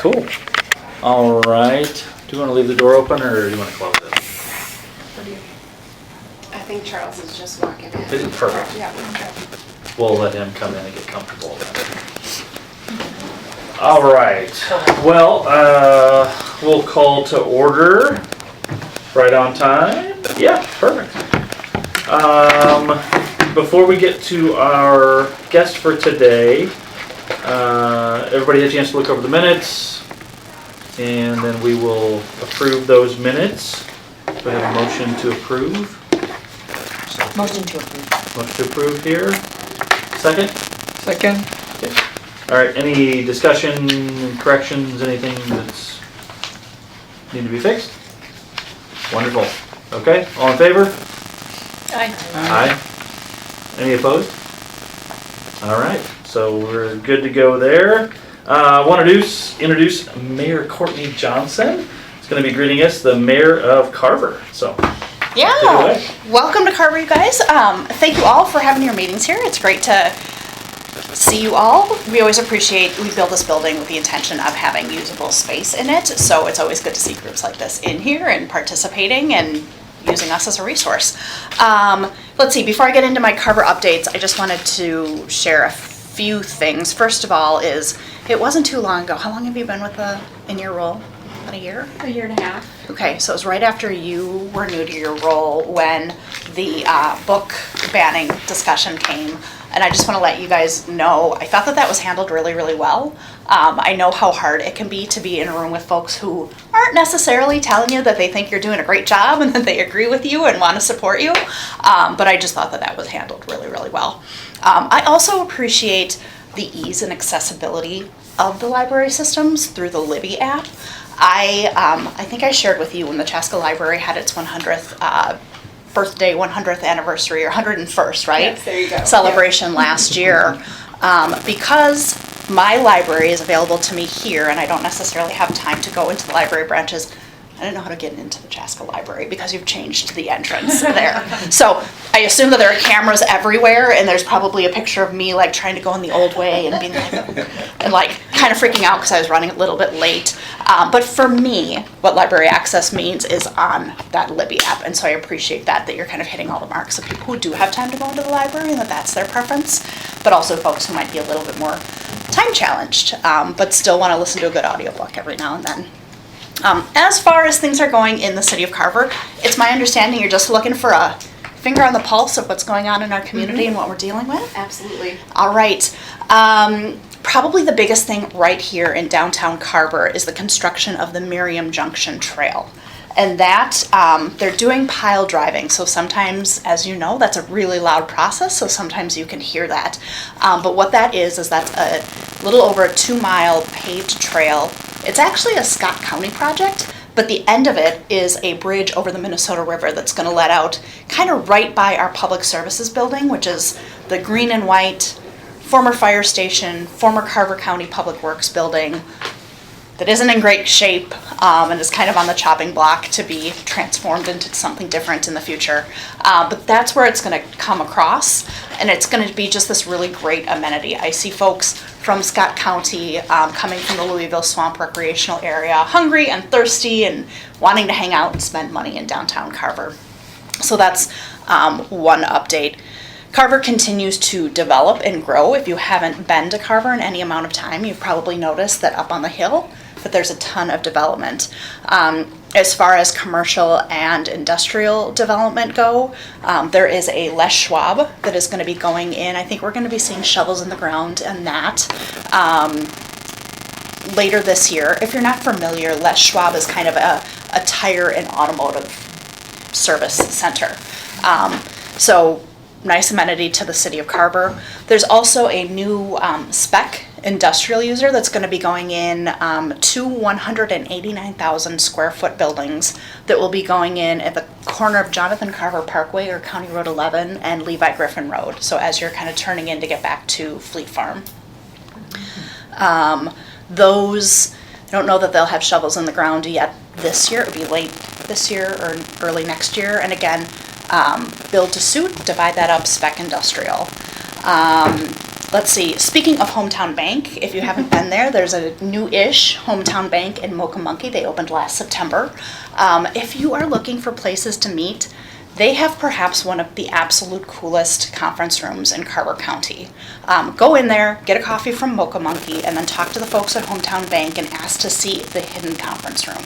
Cool. All right. Do you want to leave the door open or do you want to close it? I think Charles is just walking in. Is it perfect? Yeah. We'll let him come in and get comfortable. All right. Well, we'll call to order. Right on time. Yeah, perfect. Before we get to our guest for today, everybody had a chance to look over the minutes, and then we will approve those minutes. We have a motion to approve. Motion to approve. Motion to approve here. Second? Second. Okay. All right, any discussion, corrections, anything that's need to be fixed? Wonderful. Okay, all in favor? Aye. Aye. Any opposed? All right, so we're good to go there. I want to introduce Mayor Courtney Johnson. It's going to be greeting us, the Mayor of Carver. So, take it Yeah, away. welcome to Carver, you guys. Thank you all for having your meetings here. It's great to see you all. We always appreciate, we built this building with the intention of having usable space in it, so it's always good to see groups like this in here and participating and using us as a resource. Let's see, before I get into my Carver updates, I just wanted to share a few things. First of all is, it wasn't too long ago. How long have you been with in your role? About a year? A year and a half. Okay, so it was right after you were new to your role when the book banning discussion came. And I just want to let you guys know, I thought that was handled really, really well. I know how hard it can be to be in a room with folks who aren't necessarily telling you that they think you're doing a great job and that they agree with you and want to support you. But I just thought that was handled really, really well. I also appreciate the ease and accessibility of the library systems through the Libby app. I think I shared with you when the Chaska Library had its 100th birthday, 100th anniversary, or 101st, right? Yes, there you go. Celebration last year. Because my library is available to me here and I don't necessarily have time to go into the library branches, I didn't know how to get into the Chaska Library because you've changed the entrance there. So I assume that there are cameras everywhere and there's probably a picture of me like trying to go in the old way and being like, and like kind of freaking out because I was running a little bit late. But for me, what library access means is on that Libby app. And so I appreciate that you're kind of hitting all the marks of people who do have time to go into the library and that that's their preference, but also folks who might be a little bit more time challenged, but still want to listen to a good audiobook every now and then. As far as things are going in the city of Carver, it's my understanding you're just looking for a finger on the pulse of what's going on in our community and what we're dealing with. Absolutely. All right. Probably the biggest thing right here in downtown Carver is the construction of the Miriam Junction Trail. And that, they're doing pile driving, so sometimes, as you know, that's a really loud process, so sometimes you can hear that. But what that is that's a little over a 2-mile paved trail. It's actually a Scott County project, but the end of it is a bridge over the Minnesota River that's going to let out kind of right by our public services building, which is the green and white former fire station, former Carver County Public Works building that isn't in great shape and is kind of on the chopping block to be transformed into something different in the future. But that's where it's going to come across, and it's going to be just this really great amenity. I see folks from Scott County coming from the Louisville Swamp recreational area, hungry and thirsty and wanting to hang out and spend money in downtown Carver. So that's one update. Carver continues to develop and grow. If you haven't been to Carver in any amount of time, you've probably noticed that up on the hill, that there's a ton of development. As far as commercial and industrial development go, there is a Les Schwab that is going to be going in. I think we're going to be seeing shovels in the ground and that later this year. If you're not familiar, Les Schwab is kind of a tire and automotive service center. So nice amenity to the city of Carver. There's also a new spec industrial user that's going to be going in two 189,000 square foot buildings that will be going in at the corner of Jonathan Carver Parkway or County Road 11 and Levi Griffin Road. So as you're kind of turning in to get back to Fleet Farm. Those, I don't know that they'll have shovels in the ground yet this year. It'll be late this year or early next year. And again, build to suit, divide that up, spec industrial. Let's see, speaking of Hometown Bank, if you haven't been there, there's a new-ish Hometown Bank in Mocha-Monkey. They opened last September. If you are looking for places to meet, they have perhaps one of the absolute coolest conference rooms in Carver County. Go in there, get a coffee from Mocha-Monkey, and then talk to the folks at Hometown Bank and ask to see the hidden conference room.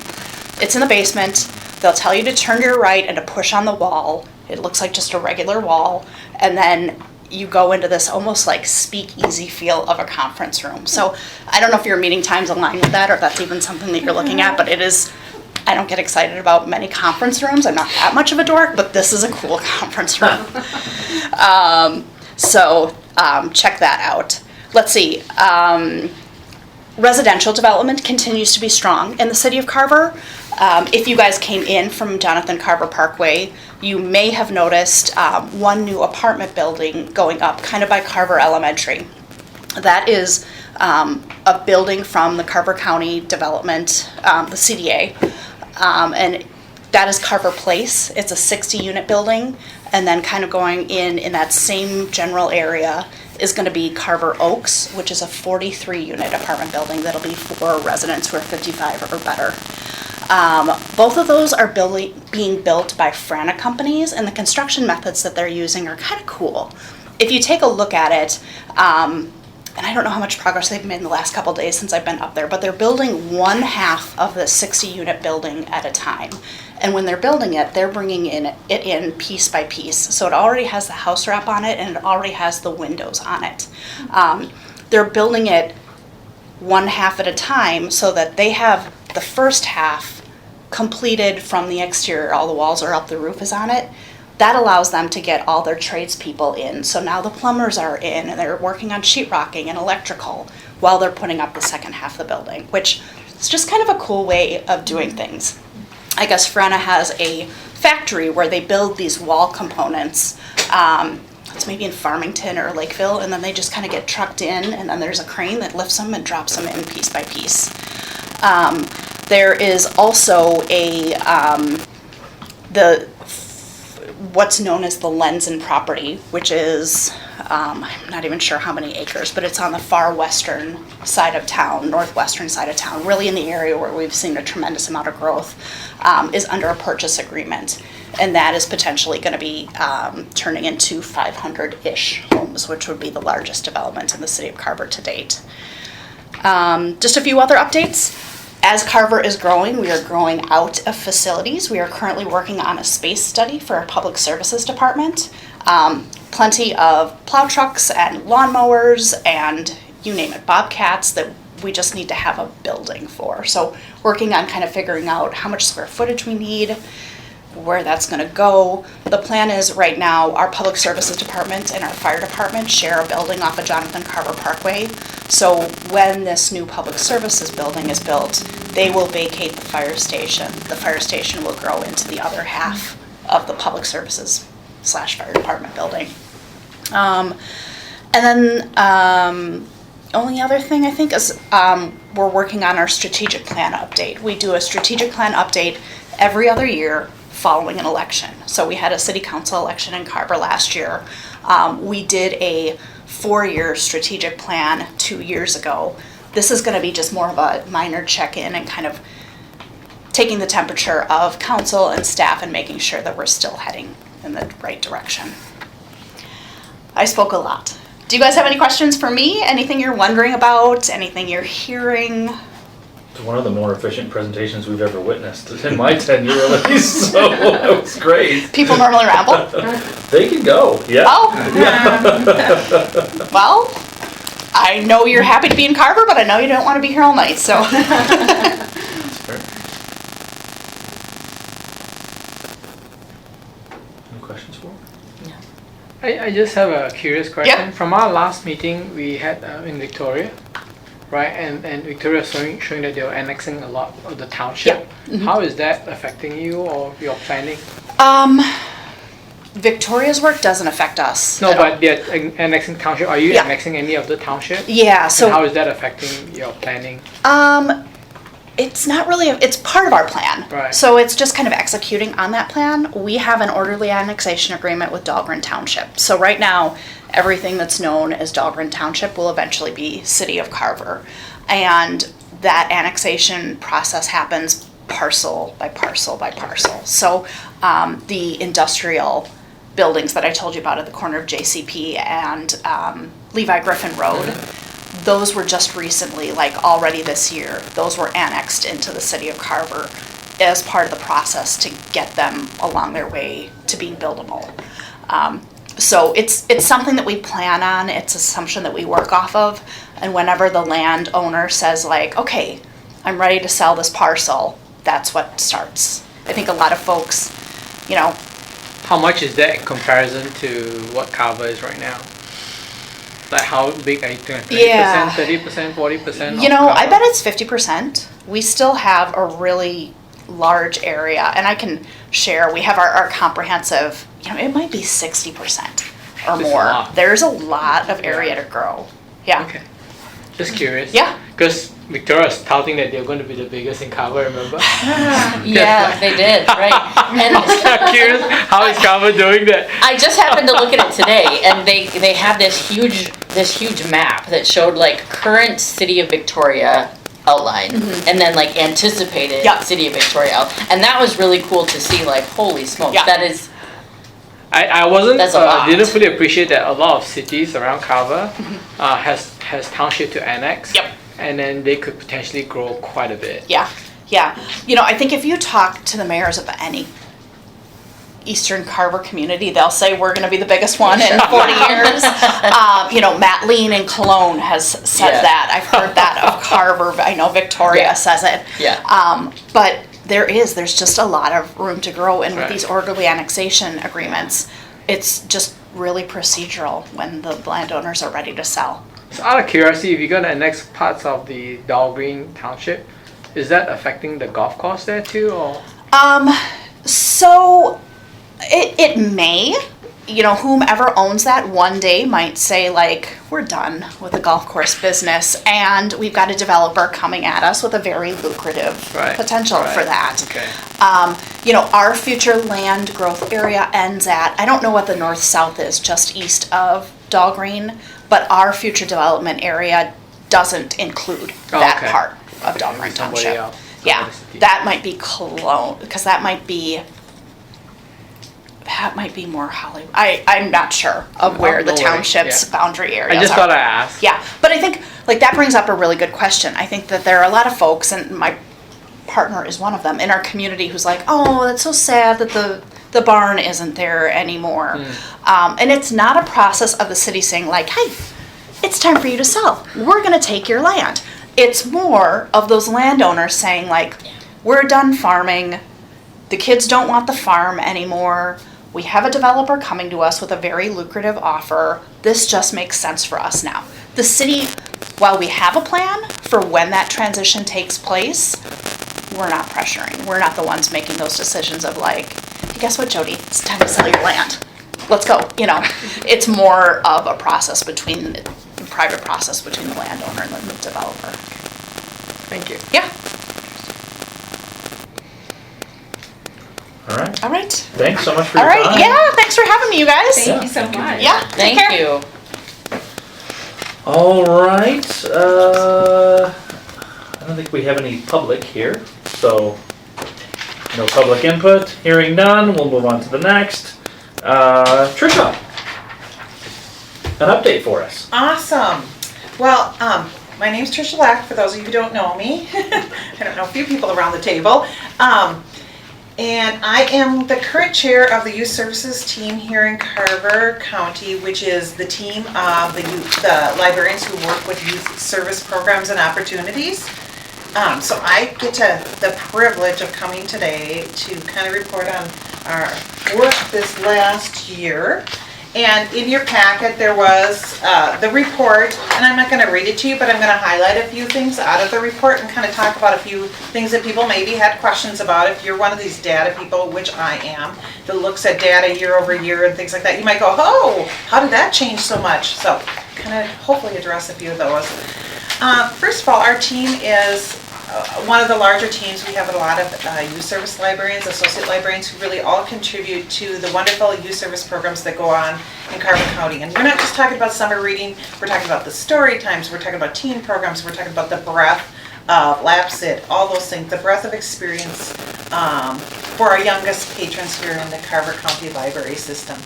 It's in the basement. They'll tell you to turn to your right and to push on the wall. It looks like just a regular wall. And then you go into this almost like speakeasy feel of a conference room. So I don't know if your meeting times align with that or if that's even something that you're looking at, but it is, I don't get excited about many conference rooms. I'm not that much of a dork, but this is a cool conference room. Check that out. Let's see. Residential development continues to be strong in the city of Carver. If you guys came in from Jonathan Carver Parkway, you may have noticed one new apartment building going up kind of by Carver Elementary. That is a building from the Carver County Development, the CDA, and that is Carver Place. It's a 60-unit building, and then kind of going in that same general area is going to be Carver Oaks, which is a 43-unit apartment building that'll be for residents who are 55 or better. Both of those are being built by Frana companies, and the construction methods that they're using are kind of cool. If you take a look at it, and I don't know how much progress they've made in the last couple of days since I've been up there, but they're building one half of the 60-unit building at a time. And when they're building it, they're bringing it in piece by piece. So it already has the house wrap on it, and it already has the windows on it. They're building it one half at a time so that they have the first half completed from the exterior. All the walls are up, the roof is on it. That allows them to get all their tradespeople in. So now the plumbers are in, and they're working on sheetrocking and electrical while they're putting up the second half of the building, which is just kind of a cool way of doing things. I guess Frana has a factory where they build these wall components. It's maybe in Farmington or Lakeville, and then they just kind of get trucked in, and then there's a crane that lifts them and drops them in piece by piece. There is also what's known as the Lenzen property, which is, I'm not even sure how many acres, but it's on the far western side of town, northwestern side of town, really in the area where we've seen a tremendous amount of growth, is under a purchase agreement. And that is potentially going to be turning into 500-ish homes, which would be the largest development in the city of Carver to date. Just a few other updates. As Carver is growing, we are growing out of facilities. We are currently working on a space study for our public services department. Plenty of plow trucks and lawnmowers and you name it, bobcats that we just need to have a building for. So working on kind of figuring out how much square footage we need, where that's going to go. The plan is right now our public services department and our fire department share a building off of Jonathan Carver Parkway. So when this new public services building is built, they will vacate the fire station. The fire station will grow into the other half of the public services / fire department building. And then only other thing I think is we're working on our strategic plan update. We do a strategic plan update every other year following an election. So we had a city council election in Carver last year. We did a 4-year strategic plan 2 years ago. This is going to be just more of a minor check-in and kind of taking the temperature of council and staff and making sure that we're still heading in the right direction. I spoke a lot. Do you guys have any questions for me? Anything you're wondering about? Anything you're hearing? It's one of the more efficient presentations we've ever witnessed in my tenure, at least, so that was great. People normally ramble? They can go, yeah. Oh. Well, I know you're happy to be in Carver, but I know you don't want to be here all night, so. That's fair. Any questions for me? I just have a curious question. Yeah. From our last meeting we had in Victoria, right? And Victoria showing that they were annexing a lot of the township. Yeah. Mm-hmm. How is that affecting you or your planning? Victoria's work doesn't affect us. No, but they're annexing township. Are you Yeah. annexing any of the township? Yeah, so. And how is that affecting your planning? It's not really, it's part of our plan. Right. So it's just kind of executing on that plan. We have an orderly annexation agreement with Dahlgren Township. So right now, everything that's known as Dahlgren Township will eventually be City of Carver. And that annexation process happens parcel by parcel by parcel. So the industrial buildings that I told you about at the corner of JCP and Levi Griffin Road, those were just recently, like already this year, those were annexed into the City of Carver as part of the process to get them along their way to being buildable. So it's something that we plan on, it's an assumption that we work off of, and whenever the landowner says like, okay, I'm ready to sell this parcel, that's what starts. I think a lot of folks, you know, How much is that in comparison to what Carver is right now? Like how big are you thinking? 20%, Yeah. 30%, 40%? you know, I bet it's 50%. We still have a really large area, and I can share, we have our comprehensive, you know, it might be 60% or That's a more. lot. There's a lot of area to grow. Yeah. Okay. Just curious. Yeah. Because Victoria's touting that they're going to be the biggest in Carver, remember? Yeah, they did, right. And I'm curious, how is Carver doing that? I just happened to look at it today, and they had this huge map that showed like current City of Victoria outline, and then like anticipated Yep. City of Victoria, and that was really cool to see. Like, holy smokes, Yeah. that is. I wasn't, That's a lot. didn't fully appreciate that a lot of cities around Carver has township to annex. Yep. And then they could potentially grow quite a bit. Yeah, yeah. You know, I think if you talk to the mayors of any Eastern Carver community, they'll say we're gonna be the biggest one in 40 years. You know, Matt Lean in Cologne has said Yeah. that. I've heard that of Carver. I know Victoria Yeah. says it. Yeah. But there's just a lot of room to grow, and with Right. these orderly annexation agreements, it's just really procedural when the landowners are ready to sell. So out of curiosity, if you're gonna annex parts of the Dahlgreen Township, is that affecting the golf course there too, or? So it may, you know, whomever owns that one day might say like, we're done with the golf course business and we've got a developer coming at us with a very lucrative Right, potential for right. that. Okay. You know, our future land growth area ends at, I don't know what the north-south is, just east of Dahlgreen, but our future development area doesn't include Oh, that okay. part of Okay, Dahlgren maybe somebody Township. else, Yeah, somebody city. that might be Cologne, because that might be more Hollywood. I'm not sure of where the no worries, township's yeah. boundary areas I just are. thought I'd ask. Yeah, but I think like that brings up a really good question. I think that there are a lot of folks, and my partner is one of them in our community, who's like, "Oh, that's so sad that the barn isn't there anymore." And it's not a process of the city saying like, "Hey, it's time for you to sell. We're going to take your land." It's more of those landowners saying like, "We're done farming. The kids don't want the farm anymore. We have a developer coming to us with a very lucrative offer. This just makes sense for us now." The city, while we have a plan for when that transition takes place, we're not pressuring. We're not the ones making those decisions of like, "Hey, guess what, Jody? It's time to sell your land. Let's go." You know, it's more of a process between, a private process between the landowner and the developer. Thank you. Yeah, All right. all right. Thanks so much for All your right, time. yeah, thanks for having me, you guys. Thank you so much. Yeah, take Thank care. you. All right. I don't think we have any public here, so no public input. Hearing none, we'll move on to the next. Trisha, an update for us. Awesome. Well, my name's Trisha Lack, for those of you who don't know me. I don't know a few people around the table. And I am the current chair of the Youth Services team here in Carver County, which is the team of the librarians who work with youth service programs and opportunities. So I get the privilege of coming today to kind of report on our work this last year. And in your packet, there was the report, and I'm not going to read it to you, but I'm going to highlight a few things out of the report and kind of talk about a few things that people maybe had questions about. If you're one of these data people, which I am, that looks at data year over year and things like that, you might go, "Oh, how did that change so much?" So kind of hopefully address a few of those. First of all, our team is one of the larger teams. We have a lot of youth service librarians, associate librarians who really all contribute to the wonderful youth service programs that go on in Carver County. And we're not just talking about summer reading, we're talking about the story times, we're talking about teen programs, we're talking about the breadth of lab sit, all those things, the breadth of experience for our youngest patrons here in the Carver County Library System.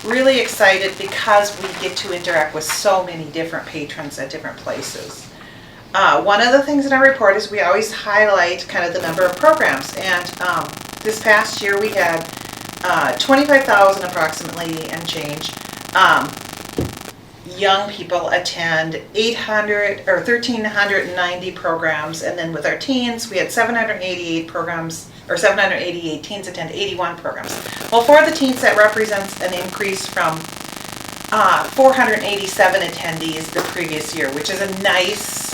Really excited because we get to interact with so many different patrons at different places. One of the things in our report is we always highlight kind of the number of programs, and this past year we had 25,000 approximately and change young people attend 1,390 programs, and then with our teens we had 788 programs, or 788 teens attend 81 programs. Well, for the teens that represents an increase from 487 attendees the previous year, which is a nice,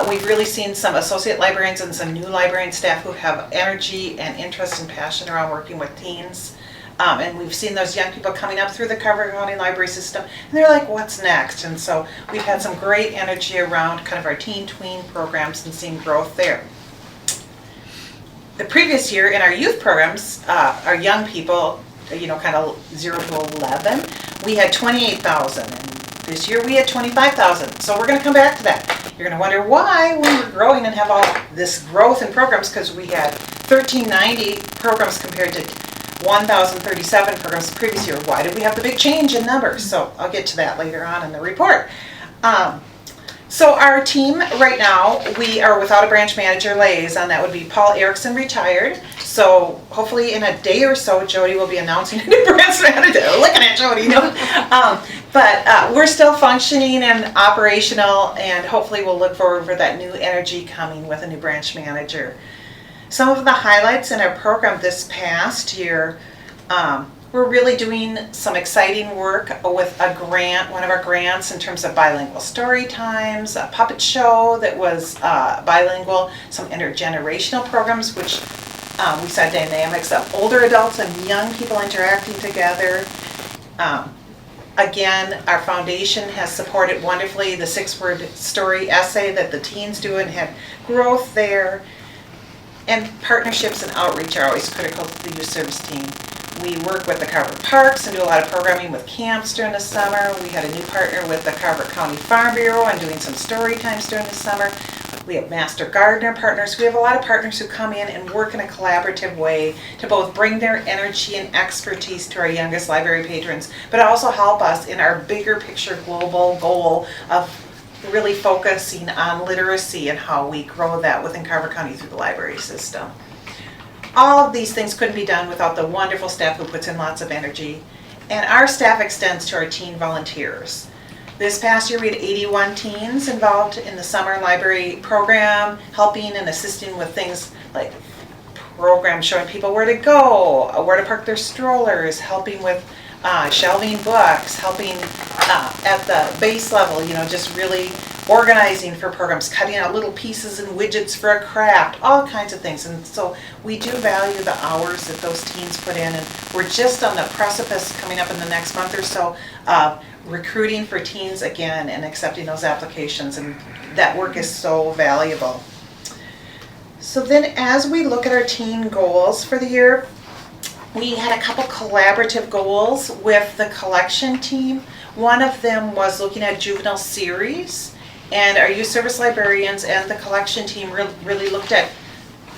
we've really seen some associate librarians and some new librarian staff who have energy and interest and passion around working with teens. And we've seen those young people coming up through the Carver County Library System, and they're like, what's next? And so we've had some great energy around kind of our teen tween programs and seeing growth there. The previous year in our youth programs, our young people, kind of 0 to 11, we had 28,000, and this year we had 25,000. So we're going to come back to that. You're going to wonder why we were growing and have all this growth in programs, because we had 1,390 programs compared to 1,037 programs the previous year. Why did we have the big change in numbers? So I'll get to that later on in the report. So our team right now, we are without a branch manager liaison. That would be Paul Erickson, retired. So hopefully in a day or so, Jody will be announcing a new branch manager. Looking at Jody, but we're still functioning and operational, and hopefully we'll look forward for that new energy coming with a new branch manager. Some of the highlights in our program this past year, we're really doing some exciting work with a grant, one of our grants in terms of bilingual story times, a puppet show that was bilingual, some intergenerational programs, which we saw dynamics of older adults and young people interacting together. Again, our foundation has supported wonderfully the 6-word story essay that the teens do and had growth there. And partnerships and outreach are always critical to the youth service team. We work with the Carver Parks and do a lot of programming with camps during the summer. We had a new partner with the Carver County Farm Bureau and doing some story times during the summer. We have master gardener partners. We have a lot of partners who come in and work in a collaborative way to both bring their energy and expertise to our youngest library patrons, but also help us in our bigger picture global goal of really focusing on literacy and how we grow that within Carver County through the library system. All of these things couldn't be done without the wonderful staff who puts in lots of energy. And our staff extends to our teen volunteers. This past year we had 81 teens involved in the summer library program, helping and assisting with things like programs showing people where to go, where to park their strollers, helping with shelving books, helping at the base level, just really organizing for programs, cutting out little pieces and widgets for a craft, all kinds of things. And so we do value the hours that those teens put in, and we're just on the precipice coming up in the next month or so of recruiting for teens again and accepting those applications, and that work is so valuable. So then as we look at our teen goals for the year, we had a couple collaborative goals with the collection team. One of them was looking at juvenile series, and our youth service librarians and the collection team really looked at,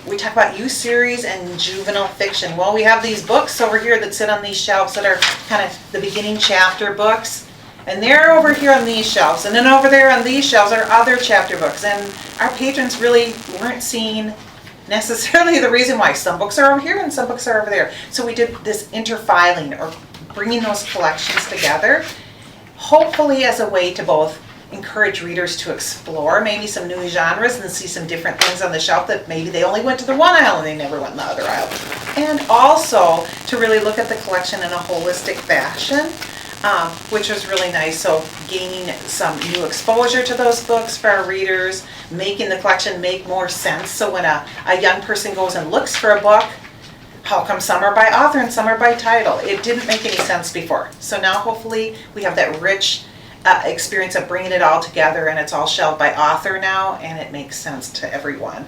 we talk about youth series and juvenile fiction. Well, we have these books over here that sit on these shelves that are kind of the beginning chapter books, and they're over here on these shelves, and then over there on these shelves are other chapter books, and our patrons really weren't seeing necessarily the reason why some books are over here and some books are over there. So we did this interfiling, or bringing those collections together, hopefully as a way to both encourage readers to explore maybe some new genres and see some different things on the shelf that maybe they only went to the one aisle and they never went in the other aisle. And also to really look at the collection in a holistic fashion, which was really nice. So gaining some new exposure to those books for our readers, making the collection make more sense. So when a young person goes and looks for a book, how come some are by author and some are by title? It didn't make any sense before. So now hopefully we have that rich experience of bringing it all together, and it's all shelved by author now, and it makes sense to everyone.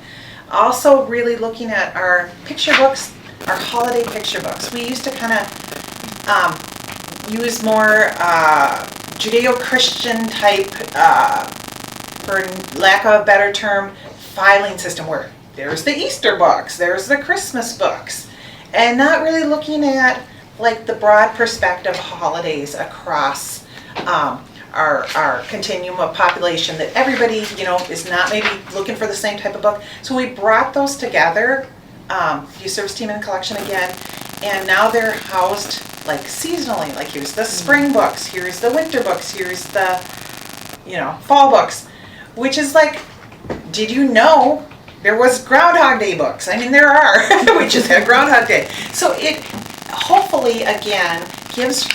Also really looking at our picture books, our holiday picture books. We used to kind of use more Judeo-Christian type, for lack of a better term, filing system where there's the Easter books, there's the Christmas books, and not really looking at like the broad perspective holidays across our continuum of population, that everybody, is not maybe looking for the same type of book. So we brought those together, youth service team and collection again, and now they're housed like seasonally. Like here's the spring books, here's the winter books, here's the, fall books, which is like, did you know there was Groundhog Day books? I mean, there are. We just had Groundhog Day. So it hopefully, again, gives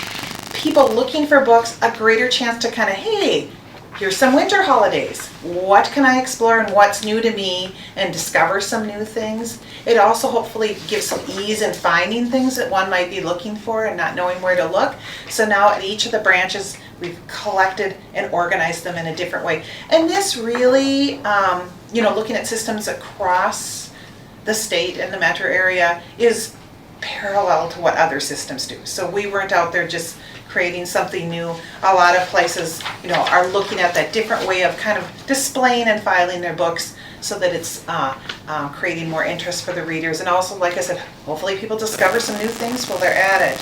people looking for books a greater chance to kind of, hey, here's some winter holidays. What can I explore and what's new to me, and discover some new things. It also hopefully gives some ease in finding things that one might be looking for and not knowing where to look. So now at each of the branches, we've collected and organized them in a different way. And this really, looking at systems across the state and the metro area is parallel to what other systems do. So we weren't out there just creating something new. A lot of places, are looking at that different way of kind of displaying and filing their books so that it's creating more interest for the readers. And also, like I said, hopefully people discover some new things while they're at it.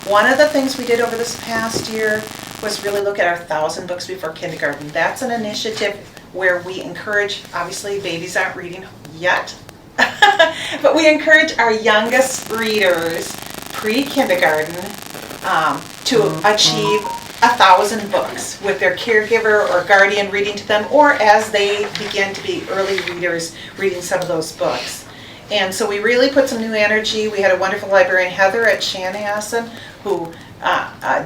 One of the things we did over this past year was really look at our 1,000 Books Before Kindergarten. That's an initiative where we encourage, obviously babies aren't reading yet, but we encourage our youngest readers, pre-kindergarten, to achieve 1,000 books with their caregiver or guardian reading to them, or as they begin to be early readers, reading some of those books. And so we really put some new energy. We had a wonderful librarian, Heather at Chanhassen, who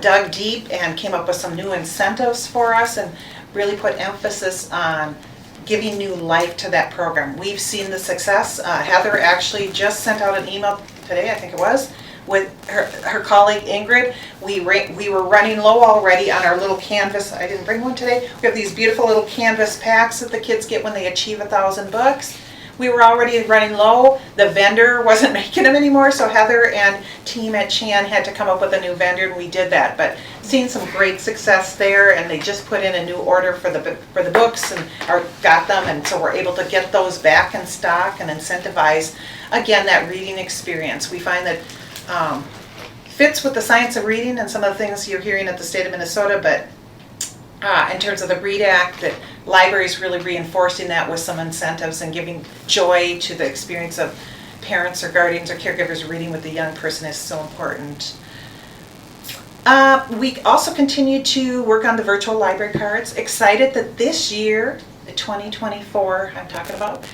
dug deep and came up with some new incentives for us and really put emphasis on giving new life to that program. We've seen the success. Heather actually just sent out an email today, I think it was, with her colleague Ingrid. We were running low already on our little canvas. I didn't bring one today. We have these beautiful little canvas packs that the kids get when they achieve 1,000 books. We were already running low. The vendor wasn't making them anymore, so Heather and team at Chan had to come up with a new vendor, and we did that. But seeing some great success there, and they just put in a new order for the books and got them, and so we're able to get those back in stock and incentivize again that reading experience. We find that fits with the science of reading and some of the things you're hearing at the state of Minnesota, but in terms of the READ Act, that libraries really reinforcing that with some incentives and giving joy to the experience of parents or guardians or caregivers reading with the young person is so important. We also continue to work on the virtual library cards. Excited that this year, the 2024 I'm talking about,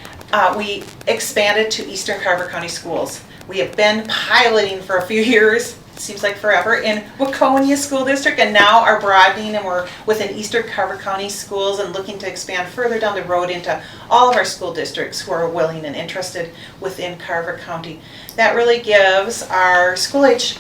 we expanded to Eastern Carver County schools. We have been piloting for a few years, seems like forever, in Waconia School District, and now are broadening, and we're within Eastern Carver County schools and looking to expand further down the road into all of our school districts who are willing and interested within Carver County. That really gives our school age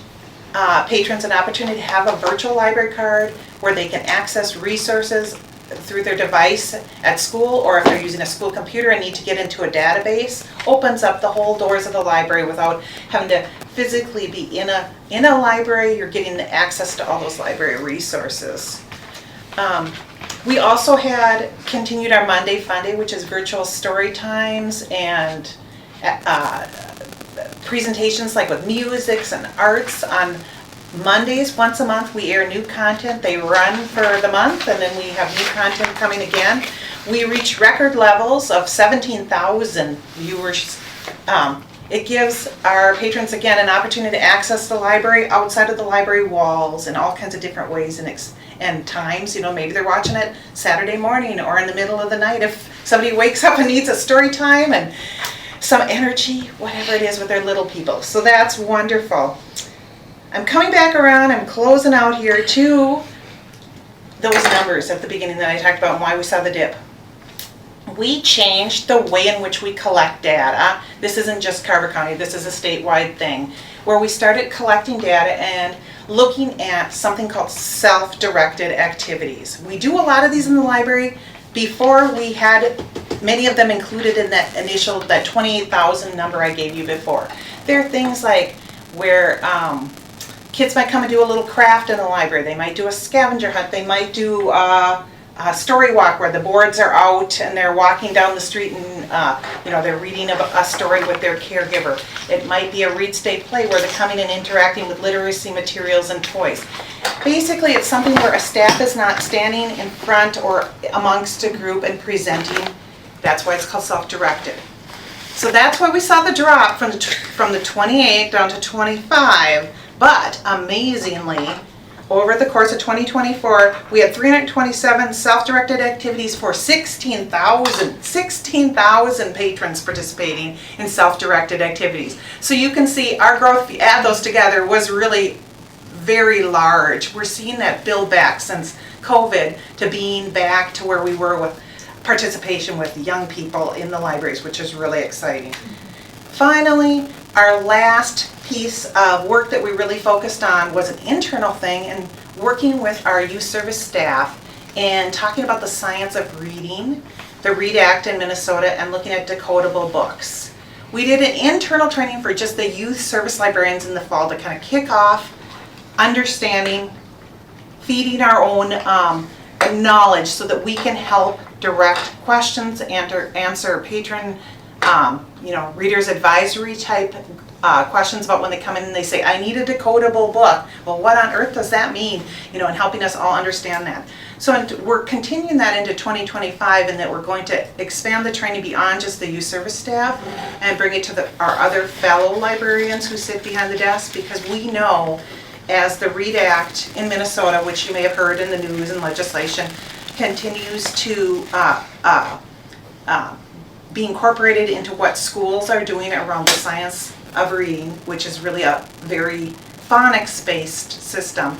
patrons an opportunity to have a virtual library card where they can access resources through their device at school, or if they're using a school computer and need to get into a database, opens up the whole doors of the library without having to physically be in a library. You're getting the access to all those library resources. We also had continued our Monday Fun Day, which is virtual story times and presentations like with musics and arts on Mondays. Once a month we air new content. They run for the month, and then we have new content coming again. We reach record levels of 17,000 viewers. It gives our patrons again an opportunity to access the library outside of the library walls in all kinds of different ways and times. Maybe they're watching it Saturday morning or in the middle of the night if somebody wakes up and needs a story time and some energy, whatever it is, with their little people. So that's wonderful. I'm coming back around, I'm closing out here to those numbers at the beginning that I talked about and why we saw the dip. We changed the way in which we collect data. This isn't just Carver County, this is a statewide thing, where we started collecting data and looking at something called self-directed activities. We do a lot of these in the library. Before, we had many of them included in that 28,000 number I gave you before. There are things like where kids might come and do a little craft in the library. They might do a scavenger hunt. They might do a story walk where the boards are out and they're walking down the street and they're reading a story with their caregiver. It might be a read, stay, play where they're coming and interacting with literacy materials and toys. Basically, it's something where a staff is not standing in front or amongst a group and presenting. That's why it's called self-directed. So that's why we saw the drop from the 28 down to 25. But amazingly, over the course of 2024, we had 327 self-directed activities for 16,000 patrons participating in self-directed activities. So you can see our growth, if you add those together, was really very large. We're seeing that build back since COVID to being back to where we were with participation with young people in the libraries, which is really exciting. Finally, our last piece of work that we really focused on was an internal thing and working with our youth service staff and talking about the science of reading, the READ Act in Minnesota, and looking at decodable books. We did an internal training for just the youth service librarians in the fall to kind of kick off understanding, feeding our own knowledge so that we can help direct questions and answer patron readers advisory type questions about when they come in and they say, I need a decodable book. Well, what on earth does that mean? And helping us all understand that. So we're continuing that into 2025 and that we're going to expand the training beyond just the youth service staff and bring it to our other fellow librarians who sit behind the desk, because we know as the READ Act in Minnesota, which you may have heard in the news and legislation, continues to be incorporated into what schools are doing around the science of reading, which is really a very phonics-based system,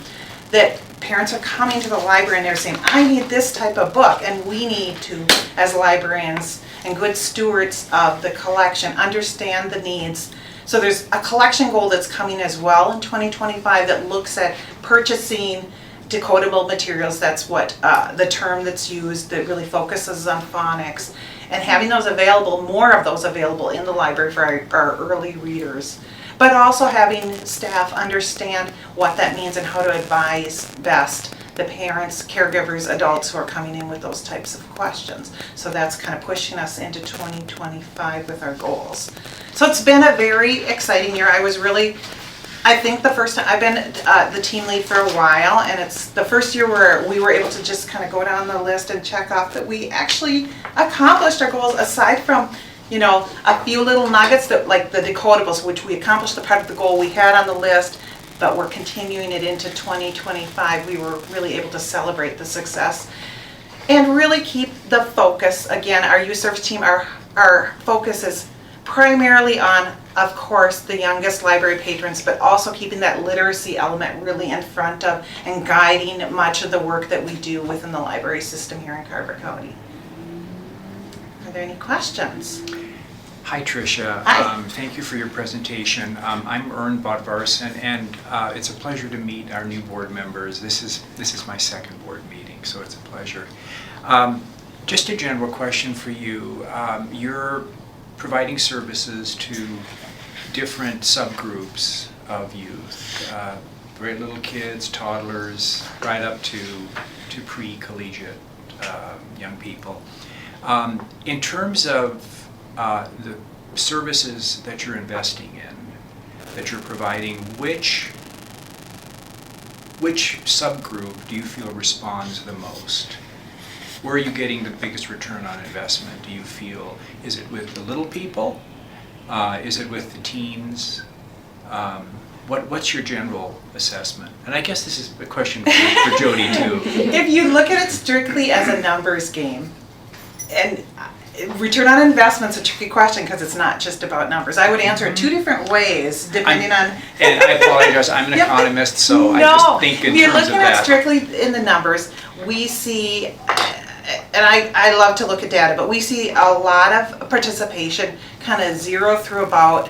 that parents are coming to the library and they're saying, I need this type of book, and we need to, as librarians and good stewards of the collection, understand the needs. So there's a collection goal that's coming as well in 2025 that looks at purchasing decodable materials. That's what the term that's used that really focuses on phonics, and having those available, more of those available in the library for our early readers. But also having staff understand what that means and how to advise best the parents, caregivers, adults who are coming in with those types of questions. So that's kind of pushing us into 2025 with our goals. So it's been a very exciting year. I think the first time, I've been the team lead for a while, and it's the first year where we were able to just kind of go down the list and check off that we actually accomplished our goals, aside from a few little nuggets that, like the decodables, which we accomplished the part of the goal we had on the list, but we're continuing it into 2025. We were really able to celebrate the success and really keep the focus. Again, our youth service team, our focus is primarily on, of course, the youngest library patrons, but also keeping that literacy element really in front of and guiding much of the work that we do within the library system here in Carver County. Are there any questions? Hi, Tricia. Hi. Thank you for your presentation. I'm Ern Bodvarsen, and it's a pleasure to meet our new board members. This is my second board meeting, so it's a pleasure. Just a general question for you. You're providing services to different subgroups of youth, very little kids, toddlers, right up to pre-collegiate young people. In terms of the services that you're investing in, that you're providing, which subgroup do you feel responds the most? Where are you getting the biggest return on investment? Do you feel, is it with the little people? Is it with the teens? What's your general assessment? And I guess this is a question for Jody too. If you look at it strictly as a numbers game, and return on investment's a tricky question because it's not just about numbers. I would answer it two different ways depending on. And I apologize, I'm an economist, so I just think in if you're terms of looking at that. strictly in the numbers, we see, and I love to look at data, but we see a lot of participation, kind of 0 through about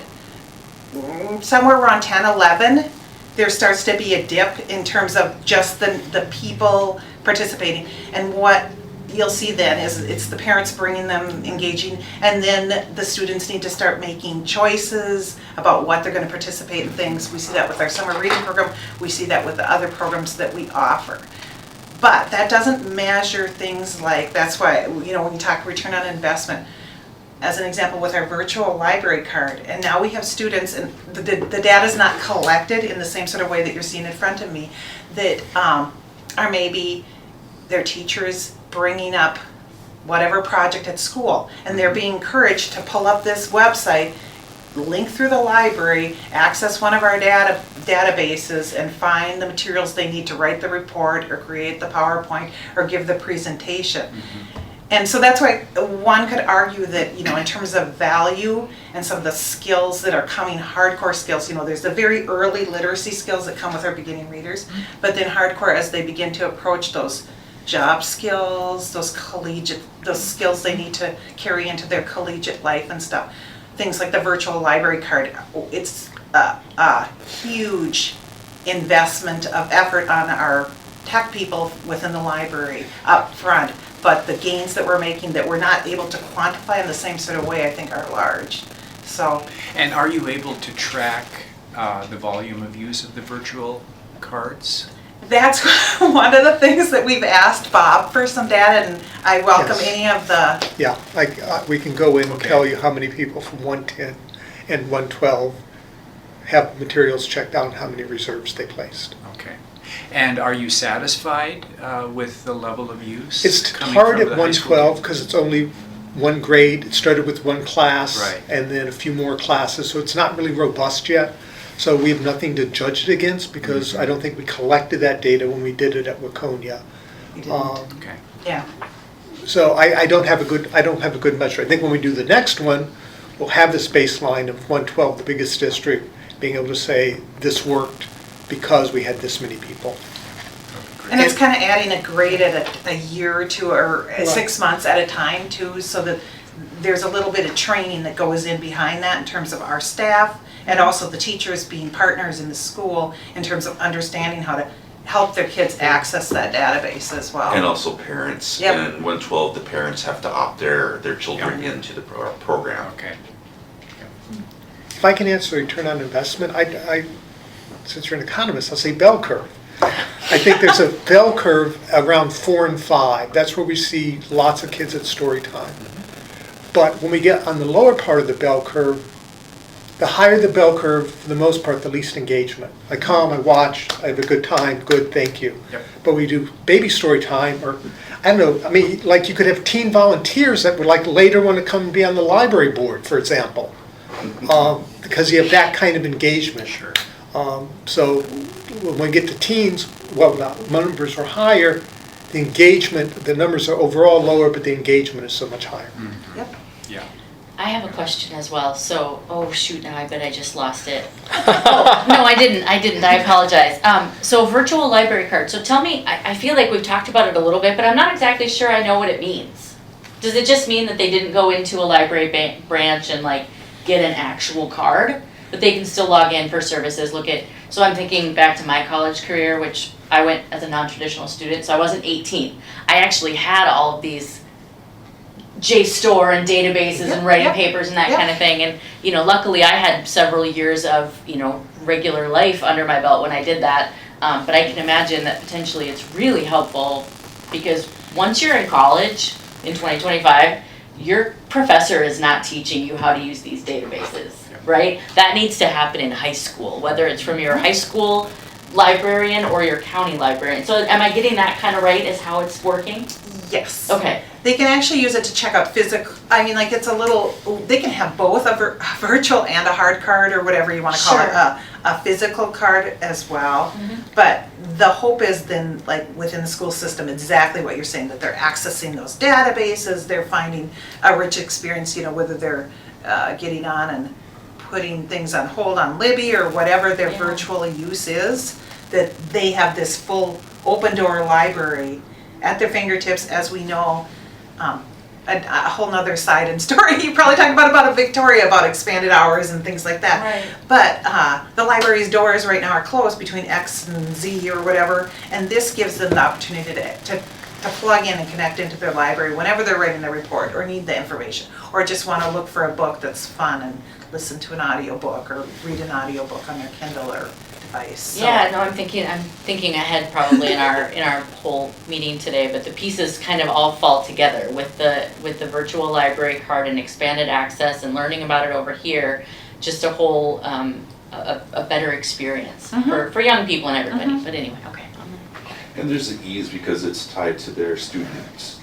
somewhere around 10, 11. there starts to be a dip in terms of just the people participating. And what you'll see then is it's the parents bringing them, engaging, and then the students need to start making choices about what they're going to participate in things. We see that with our summer reading program. We see that with the other programs that we offer. But that doesn't measure things like, that's why, when you talk return on investment, as an example with our virtual library card, and now we have students, and the data is not collected in the same sort of way that you're seeing in front of me, that are maybe their teachers bringing up whatever project at school, and they're being encouraged to pull up this website, link through the library, access one of our databases, and find the materials they need to write the report or create the PowerPoint or give the presentation. And so that's why one could argue that, in terms of value and some of the skills that are coming, hardcore skills, there's the very early literacy skills that come with our beginning readers, but then hardcore as they begin to approach those job skills, those skills they need to carry into their collegiate life and stuff. Things like the virtual library card, it's a huge investment of effort on our tech people within the library up front. But the gains that we're making that we're not able to quantify in the same sort of way, I think, are large. So. And are you able to track the volume of use of the virtual cards? That's one of the things that we've asked Bob for some data, and I welcome any of the. Yeah, we can go in and tell you how many people from 110 and 112 have materials checked out and how many reserves they placed. Okay. And are you satisfied with the level of use? It's coming hard from at the high school 112 team? because it's only one grade. It started with one class Right. and then a few more classes, so it's not really robust yet. So we have nothing to judge it against because I don't think we collected that data when we did it at Waconia. We didn't. Okay. Yeah. So I don't have a good measure. I think when we do the next one, we'll have this baseline of 112, the biggest district, being able to say this worked because we had this many people. And it's kind of adding a grade at a year or two or Right. 6 months at a time too, so that there's a little bit of training that goes in behind that in terms of our staff and also the teachers being partners in the school in terms of understanding how to help their kids access that database as well. And also parents. Yep. And in 112, the parents have to opt their children into the program. Okay. If I can answer return on investment, I since you're an economist, I'll say bell curve. I think there's a bell curve around 4 and 5. That's where we see lots of kids at story time. But when we get on the lower part of the bell curve, the higher the bell curve, for the most part, the least engagement. I come, I watch, I have a good time, good, thank you. Yep. But we do baby story time, or I don't know, I mean, like you could have teen volunteers that would like later want to come and be on the library board, for example. Because you have that kind of engagement. Sure. So when we get to teens, well, the numbers are higher, the engagement, the numbers are overall lower, but the engagement is so much higher. Yep. Yeah. I have a question as well. So, oh shoot, now I bet I just lost it. Oh, no, I didn't. I apologize. So virtual library card. So tell me, I feel like we've talked about it a little bit, but I'm not exactly sure I know what it means. Does it just mean that they didn't go into a library branch and like get an actual card, but they can still log in for services, look at, so I'm thinking back to my college career, which I went as a non-traditional student, so I wasn't 18. I actually had all of these JSTOR and databases and writing papers and that kind of thing. And, luckily I had several years of, regular life under my belt when I did that. But I can imagine that potentially it's really helpful because once you're in college in 2025, your professor is not teaching you how to use these databases, right? That needs to happen in high school, whether it's from your high school librarian or your county librarian. So am I getting that kind of right as how it's working? Yes. Okay. They can actually use it to check out physical, it's a little, they can have both a virtual and a hard card or whatever you want to call it, a physical card as well. But the hope is then, like within the school system, exactly what you're saying, that they're accessing those databases, they're finding a rich experience, whether they're getting on and putting things on hold on Libby or whatever their virtual use is, that they have this full open door library at their fingertips. As we know, a whole nother side and story. You probably talk about Victoria, about expanded hours and things like that. Right. But the library's doors right now are closed between X and Z or whatever, and this gives them the opportunity to plug in and connect into their library whenever they're writing their report or need the information, or just want to look for a book that's fun and listen to an audiobook or read an audiobook on their Kindle or device. So- Yeah, no, I'm thinking ahead probably in our whole meeting today, but the pieces kind of all fall together with the virtual library card and expanded access and learning about it over here, just a whole, a better experience for young people and everybody, but anyway, okay. And there's the ease because it's tied to their student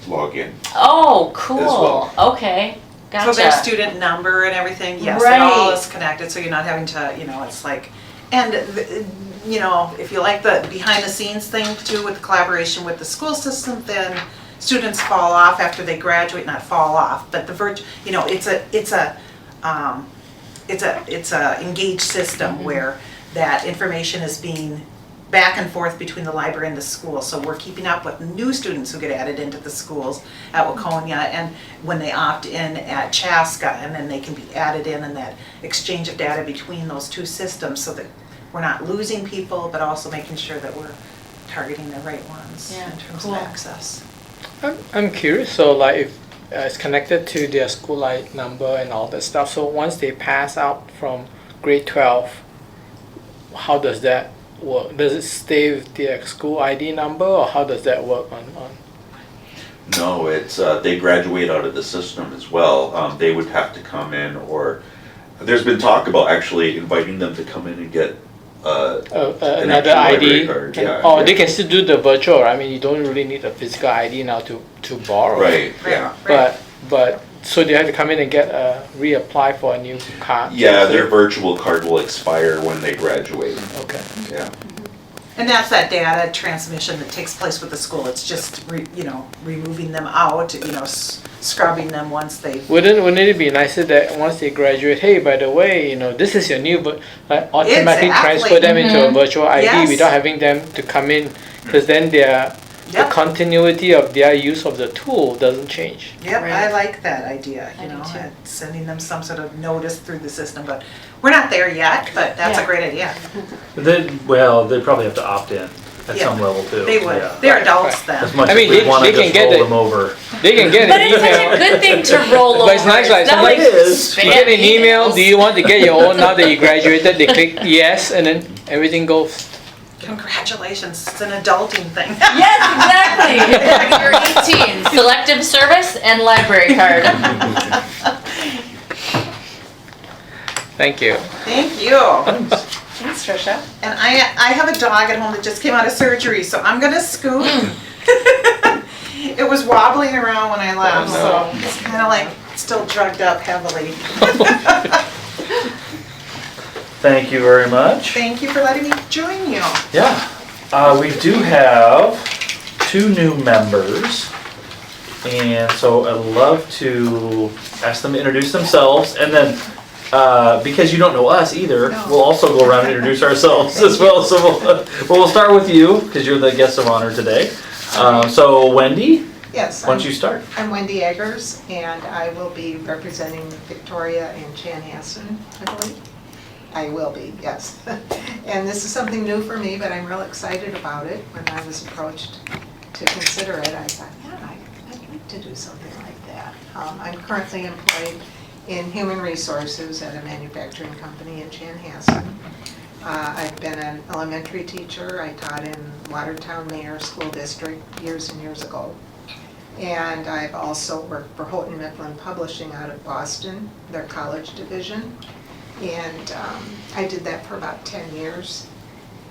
login. Oh, cool, well. okay, gotcha. So their student number and everything, yes, Right. it all is connected, so you're not having to, it's like, and, if you like the behind the scenes thing too with the collaboration with the school system, then students fall off after they graduate, not fall off, but the it's a engaged system where that information is being back and forth between the library and the school. So we're keeping up with new students who get added into the schools at Waconia, and when they opt in at Chaska, and then they can be added in, and that exchange of data between those two systems, so that we're not losing people, but also making sure that we're targeting the right ones Yeah, in terms cool. of access. I'm curious, so like if it's connected to their school like number and all that stuff, so once they pass out from grade 12, how does that work? Does it stay with their school ID number, or how does that work on? No, it's, they graduate out of the system as well. They would have to come in, or, there's been talk about actually inviting them to come in and get an Another actual library ID? card. Can- Yeah, Oh, yeah. they can still do the virtual, I mean, you don't really need a physical ID now to borrow. Right, yeah. But, so they have to come in and reapply for a new card? Yeah, their virtual card will expire when they graduate. Okay. Yeah. And that's that data transmission that takes place with the school. It's just, removing them out, scrubbing them once they've. Wouldn't it be nicer that once they graduate, hey, by the way, this is your new, but automatically transfer Exactly. them into a virtual ID Yes. without having them to come in, because then the Yep. continuity of their use of the tool doesn't change. Yep, Right. I like that idea, I do too. and sending them some sort of notice through the system, but we're not there yet, but that's a Yeah. great idea. They'd probably have to opt in at Yeah. some level too. They would, yeah. they're adults Right. As then. much I as mean, we they- wanna they can just get roll it. them over. They can get But an it's such a email. good thing to roll over. But it's nice, like, It's not somebody- It is. You get an email, do you want to get your own now that you graduated? They click yes, and then everything goes. Congratulations, it's an adulting thing. Yes, exactly. You're 18. Selective service and library card. Thank you. Thank you. Thanks, Tricia. And I have a dog at home that just came out of surgery, so I'm gonna scoot. It was wobbling around when I left, so it's kind of like still drugged up heavily. Thank you very much. Thank you for letting me join you. Yeah, we do have 2 new members, and so I'd love to ask them to introduce themselves, and then, because you don't know us either, No. we'll also go around and introduce ourselves as well, so we'll start with you, because you're the guest of honor today. So Wendy, Yes, why don't you start? I'm Wendy Eggers, and I will be representing Victoria and Chanhassen, I believe. I will be, yes. And this is something new for me, but I'm real excited about it. When I was approached to consider it, I thought, yeah, I'd like to do something like that. I'm currently employed in human resources at a manufacturing company in Chanhassen. I've been an elementary teacher. I taught in Watertown Mayor School District years and years ago. And I've also worked for Houghton Mifflin Publishing out of Boston, their college division. And I did that for about 10 years.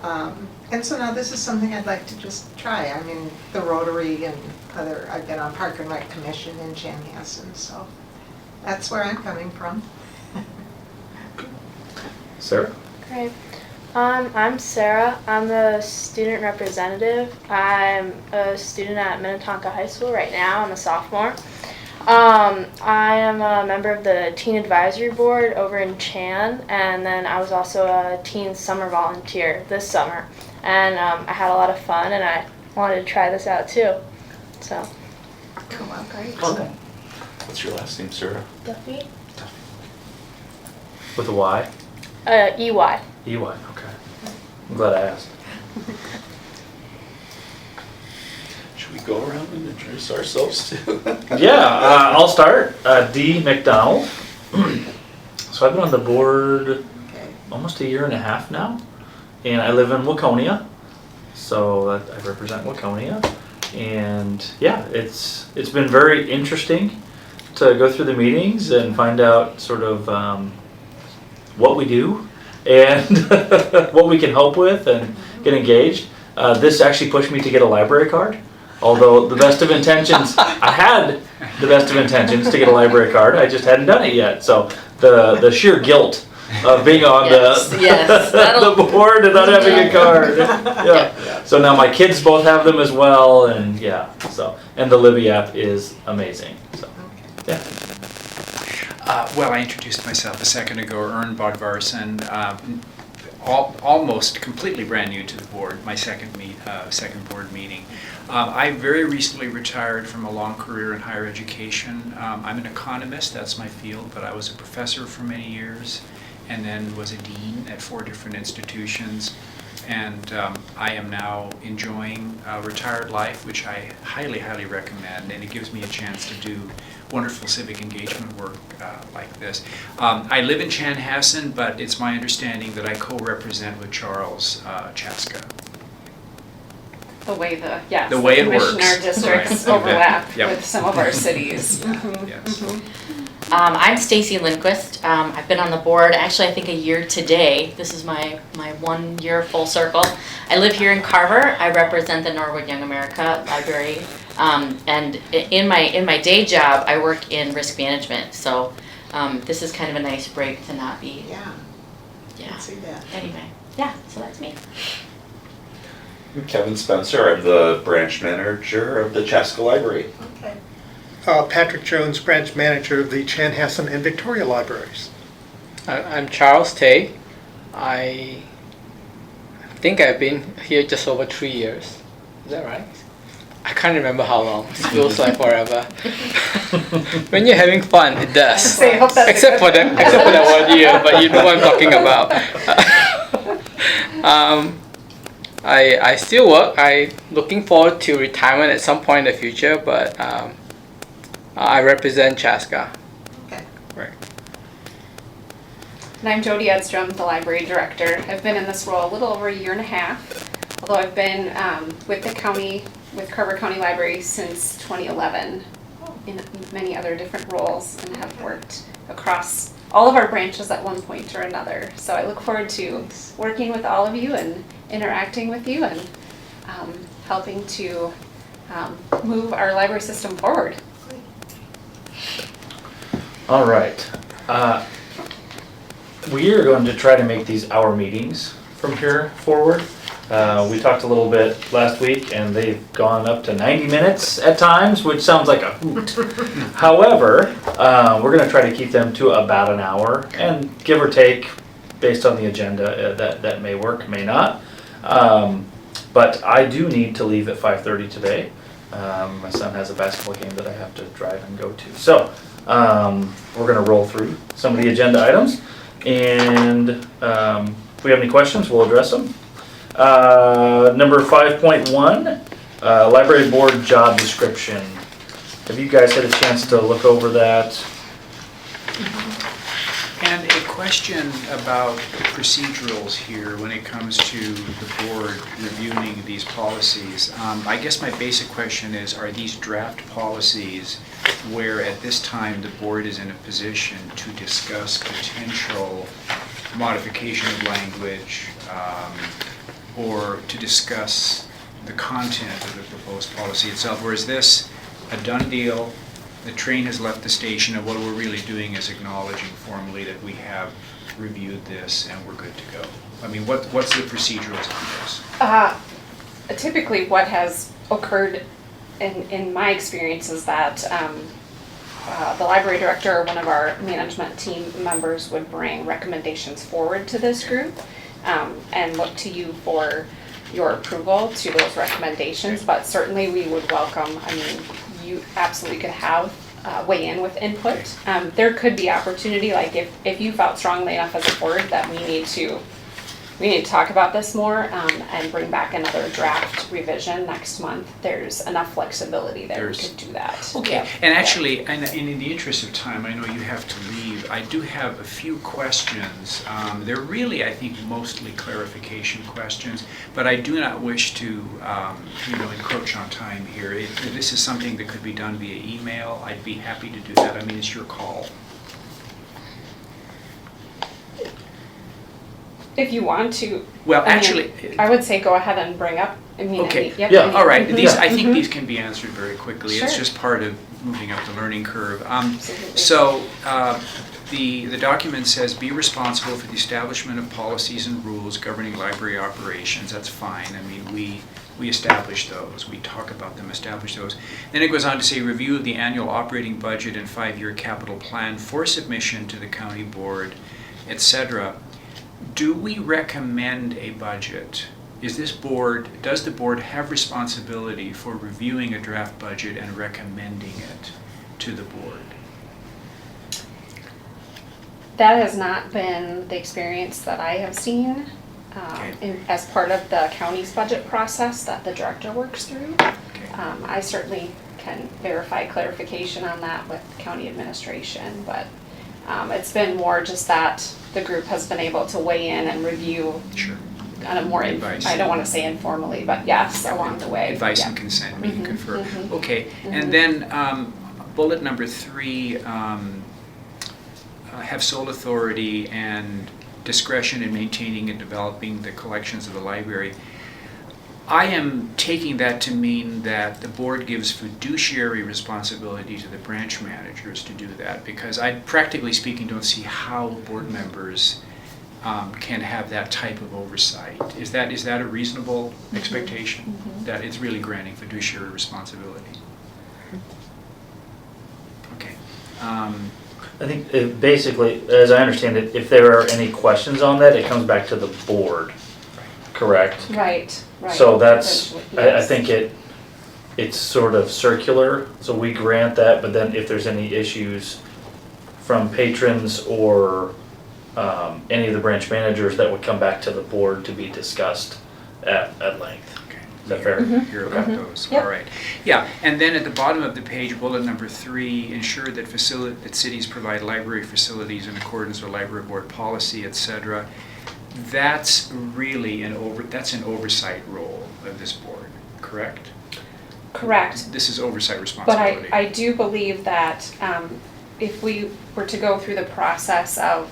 And so now this is something I'd like to just try. I'm in the Rotary and I've been on Park and Rec Commission in Chanhassen, so that's where I'm coming from. Sarah? Great. I'm Sarah. I'm the student representative. I'm a student at Minnetonka High School right now. I'm a sophomore. I am a member of the Teen Advisory Board over in Chan, and then I was also a teen summer volunteer this summer. And I had a lot of fun, and I wanted to try this out too. So. Cool, great. Okay. What's your last name, Sarah? Duffy? With a Y? EY. EY, okay. I'm glad I asked. Should we go around and introduce ourselves too? Yeah, I'll start. D. McDonald. So I've been on the board almost 1.5 years now, and I live in Waconia, so I represent Waconia. And yeah, it's been very interesting to go through the meetings and find out sort of what we do and what we can help with and get engaged. This actually pushed me to get a library card. Although the best of intentions, I had the best of intentions to get a library card, I just hadn't done it yet. So the sheer guilt of being on Yes, the board and not having a card. Yeah. So now my kids both have them as well, and yeah. So and the Libby app is amazing. So yeah. Well, I introduced myself a second ago, Ern Bodvarsen, almost completely brand new to the board, my second board meeting. I very recently retired from a long career in higher education. I'm an economist, that's my field, but I was a professor for many years and then was a dean at 4 different institutions. And I am now enjoying retired life, which I highly, highly recommend, and it gives me a chance to do wonderful civic engagement work like this. I live in Chanhassen, but it's my understanding that I co-represent with Charles Chaska. The way the way it works. commissioner districts Right. overlap Yep. with some of our cities. Yes. I'm Stacy Lindquist. I've been on the board, actually I think 1 year today. This is my 1 year full circle. I live here in Carver. I represent the Norwood Young America Library. And in my day job, I work in risk management. So this is kind of a nice break to not be, Yeah, I yeah. can see that. Anyway, yeah, so that's me. I'm Kevin Spencer, I'm the branch manager of the Chaska Library. Okay. Patrick Jones, branch manager of the Chanhassen and Victoria Libraries. I'm Charles Tay. I think I've been here just over 3 years. Is that right? I can't remember how long. It feels like forever. When you're having fun, it does. Say, I hope that's Except for that 1 year, but you know what I'm talking about. I still work. I'm looking forward to retirement at some point in the future, but I represent Chaska. Okay. Right. And I'm Jody Edstrom, the library director. I've been in this role a little over 1.5 years, although I've been with the county, with Carver County Library since 2011 in many other different roles and have worked across all of our branches at one point or another. So I look forward to working with all of you and interacting with you and helping to move our library system forward. All right. We are going to try to make these hour meetings from here forward. We talked a little bit last week, and they've gone up to 90 minutes at times, which sounds like a hoot. However, we're going to try to keep them to about an hour, and give or take, based on the agenda, that may work, may not. But I do need to leave at 5:30 today. My son has a basketball game that I have to drive and go to. So we're going to roll through some of the agenda items, and if we have any questions, we'll address them. Number 5.1, library board job description. Have you guys had a chance to look over that? And a question about procedurals here when it comes to the board reviewing these policies. I guess my basic question is, are these draft policies where at this time the board is in a position to discuss potential modification of language or to discuss the content of the proposed policy itself? Or is this a done deal? The train has left the station, and what we're really doing is acknowledging formally that we have reviewed this and we're good to go. I mean, what's the procedurals on this? Typically what has occurred in my experience is that the library director or one of our management team members would bring recommendations forward to this group and look to you for your approval to those recommendations. But certainly we would welcome, I mean, you absolutely could have weigh in with input. There could be opportunity, like if you felt strongly enough as a board that we need to talk about this more, and bring back another draft revision next month, there's enough flexibility there we could do that. Okay, Yep. and actually, and in the interest of time, I know you have to leave, I do have a few questions. They're really, I think, mostly clarification questions, but I do not wish to, encroach on time here. If this is something that could be done via email, I'd be happy to do that. I mean, it's your call. If you want to. Well, I mean, actually. I would say go ahead and bring up, Okay. yep, Yeah. All right, these, mhm. I think these can be answered very quickly. It's Sure. just part of moving up the learning curve. Absolutely. So, the document says, be responsible for the establishment of policies and rules governing library operations. That's fine. I mean, we establish those. We talk about them, establish those. Then it goes on to say, review of the annual operating budget and 5-year capital plan for submission to the county board, etc. Do we recommend a budget? Does the board have responsibility for reviewing a draft budget and recommending it to the board? That has not been the experience that I have seen, Okay. as part of the county's budget process that the director works through. Okay. I certainly can verify clarification on that with county administration, but it's been more just that the group has been able to weigh in and review Sure. on a more, Advice. I don't want to say informally, but yes, along the way. Advice Yeah. and consent, meet and Mhm, confer. mhm. Okay, and then bullet number 3, have sole authority and discretion in maintaining and developing the collections of the library. I am taking that to mean that the board gives fiduciary responsibility to the branch managers to do that, because I, practically speaking, don't see how board members can have that type of oversight. Is that a reasonable expectation? That it's really granting fiduciary responsibility? Okay. I think basically, as I understand it, if there are any questions on that, it comes back to the board, correct? Right, right. So that's, Essentially, I yes. think it's sort of circular, so we grant that, but then if there's any issues from patrons or any of the branch managers, that would come back to the board to be discussed at length. Okay. Is that fair? Hear about those, Yep. all right. Yeah, and then at the bottom of the page, bullet number 3, ensure that that cities provide library facilities in accordance with library board policy, etc. That's really an oversight role of this board, correct? Correct. This is oversight But responsibility. I do believe that if we were to go through the process of,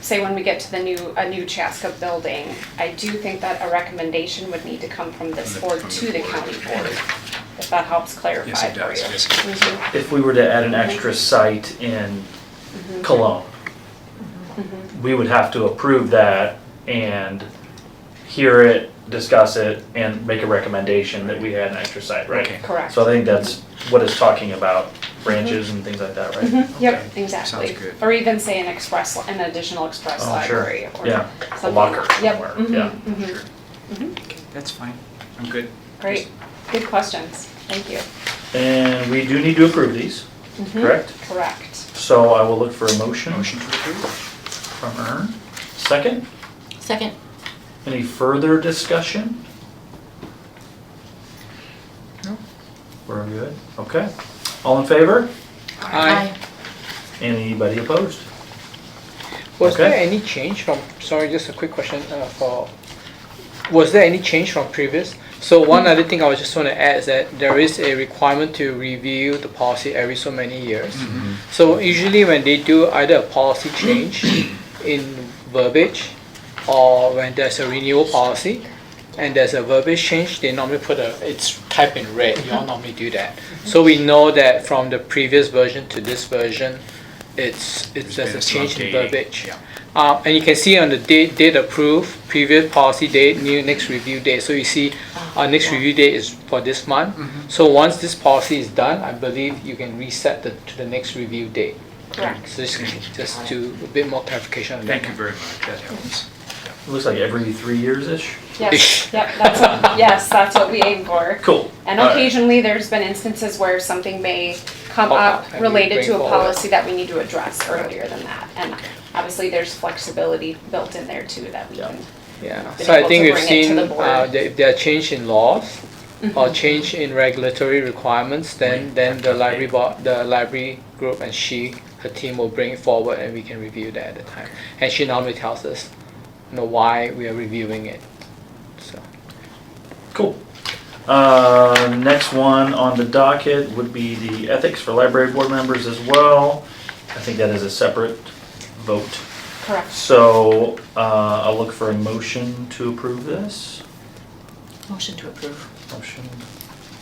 say when we get to a new Chaska building, I do think that a recommendation would need to come from this board from the to the board. county board, if that helps clarify Yes, it for does, you. yes, it does. Mhm, If we were to add an extra site in Cologne, we would have to approve that and hear it, discuss it, and make a recommendation that we had an extra site, right? Okay. Correct. So I think that's what it's talking about, branches and things like that, right? Mhm, Yep, Okay. exactly. Sounds good. Or even say an additional express Oh, sure. library or Yeah, a something. locker Yep, somewhere, mhm, yeah. mhm. That's fine, I'm good. Great, good questions, thank you. And we do need to approve these, Mhm. correct? Correct. So I will look for a motion Motion to approve? from Ern. Second, Second. any further discussion? No. We're good, okay. All in favor? Aye. Anybody opposed? Was Okay. there any change from, sorry, just a quick question was there any change from previous? So one other thing I was just want to add is that there is a requirement to review the policy every so many years. So usually when they do either a policy change in verbiage or when there's a renewal policy and there's a verbiage change, they normally it's typed in red. You all normally do that. So we know that from the previous version to this version, there's been a some change in updating. verbiage. Yeah. And you can see on the date approved, previous policy date, new next review date. So you see our next review date is for this month. So once this policy is done, I believe you can reset to the next review date. Correct. So just to a bit more clarification on that. Thank you very much, that helps. It looks like every 3 years-ish. Yes, yep, yes, that's what we aim for. Cool. And All right. occasionally, there's been instances where something may come pop up up and we related bring to a forward. policy that we need to address earlier than that. And obviously, there's flexibility built in there too that we Yeah. can. Yeah, been so I able think to we've bring it to seen the board. if there are change in laws or Mhm. change in regulatory requirements, then the library board, the library group and her team will bring it forward and we can review that at the time. And she normally tells us, why we are reviewing it. So Cool. Next one on the docket would be the ethics for library board members as well. I think that is a separate vote. Correct. So I'll look for a motion to approve this. Motion to approve. Motion.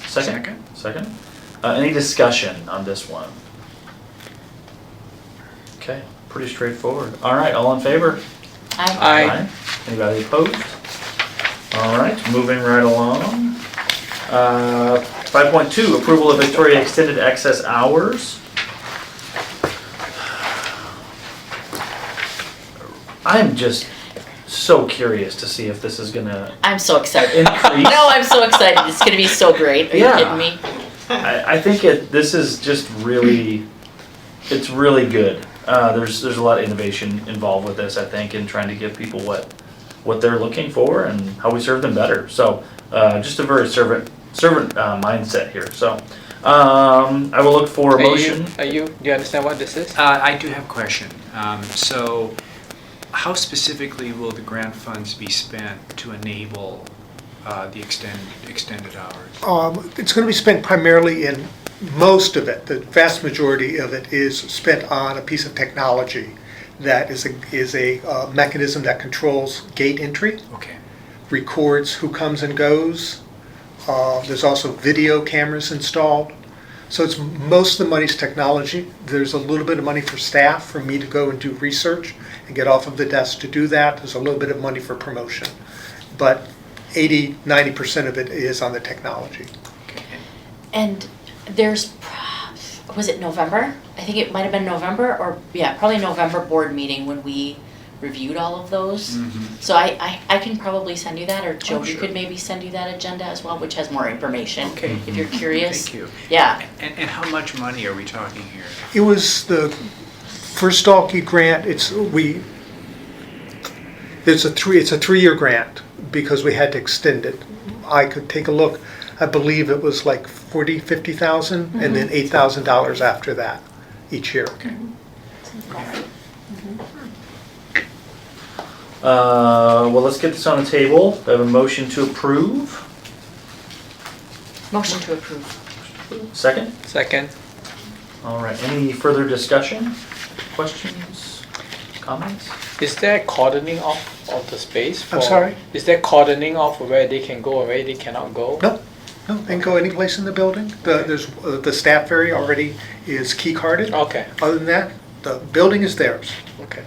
Second? Second. Any discussion on this one? Okay, pretty straightforward. All right, all in favor? Aye. Anybody opposed? All right, moving right along. 5.2, approval of Victoria extended access hours. I'm just so curious to see if this is gonna I'm so excited. increase. No, I'm so excited. It's gonna be so great. Are you Yeah. kidding me? I think this is just really, it's really good. There's a lot of innovation involved with this, I think, in trying to give people what they're looking for and how we serve them better. So just a very servant mindset here. So I will look for a motion. do you understand what this is? I do have a question. So how specifically will the grant funds be spent to enable the extended hours? It's going to be spent primarily in, most of it, the vast majority of it is spent on a piece of technology that is a mechanism that controls gate entry, Okay. records who comes and goes. There's also video cameras installed. So it's most of the money's technology. There's a little bit of money for staff, for me to go and do research and get off of the desk to do that. There's a little bit of money for promotion. But 80-90% of it is on the technology. And there's, was it November? I think it might have been November or, yeah, probably November board meeting when we reviewed all of those. Mhm. So I can probably send you that, or Jody sure. could maybe send you that agenda as well, which has more information. Okay. If you're curious. Thank you. Yeah. And how much money are we talking here? It was the first Stalky grant. It's a 3-year grant because we had to extend it. I could take a look. I believe it was like 50,000, and then $8,000 after that each year. Well, let's get this on the table. I have a motion to approve. Motion to approve. Second? Second. All right, any further discussion, questions, comments? Is there cordoning off of the space? I'm sorry? Is there cordoning off of where they can go and where they cannot go? No, they can go any place in the building. The staff area already is key carded. Okay, Other than that, the building is theirs. okay.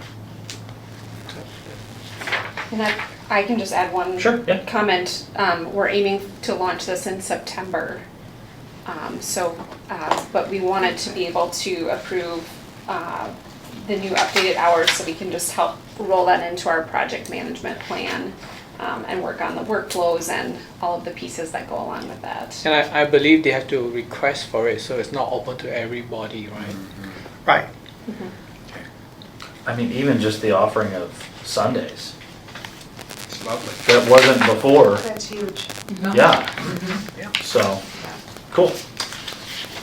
And I can just add one Sure, yeah. comment. We're aiming to launch this in September. But we wanted to be able to approve the new updated hours so we can just help roll that into our project management plan and work on the workflows and all of the pieces that go along with that. And I believe they have to request for it, so it's not open to everybody, right? Right. I mean, even just the offering of Sundays, It's lovely. that wasn't before, That's huge. yeah. Yeah. So, cool.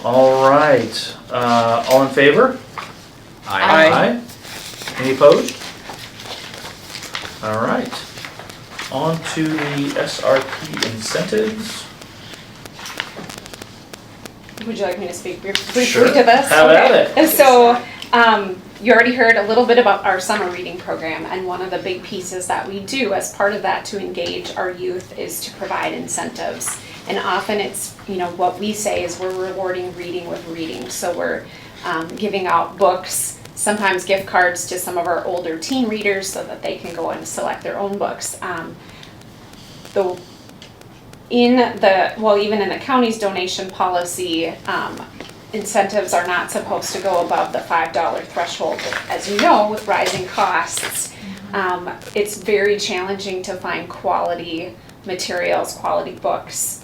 All right, all in favor? Aye. Any opposed? All right, on to the SRP incentives. Would you like me to speak briefly Sure. to this? Have at Okay. it. And so, you already heard a little bit about our summer reading program, and one of the big pieces that we do as part of that to engage our youth is to provide incentives. And often it's, what we say is we're rewarding reading with reading. So we're giving out books, sometimes gift cards to some of our older teen readers so that they can go and select their own books. Even in the county's donation policy, incentives are not supposed to go above the $5 threshold. As you know, with rising costs, it's very challenging to find quality materials, quality books,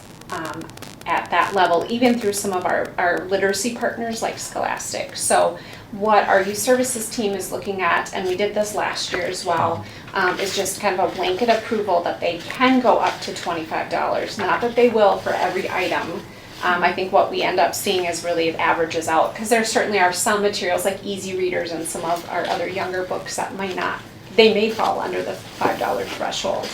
at that level, even through some of our literacy partners like Scholastic. So what our youth services team is looking at, and we did this last year as well, is just kind of a blanket approval that they can go up to $25. Not that they will for every item. I think what we end up seeing is really it averages out, because there certainly are some materials like easy readers and some of our other younger books that they may fall under the $5 threshold.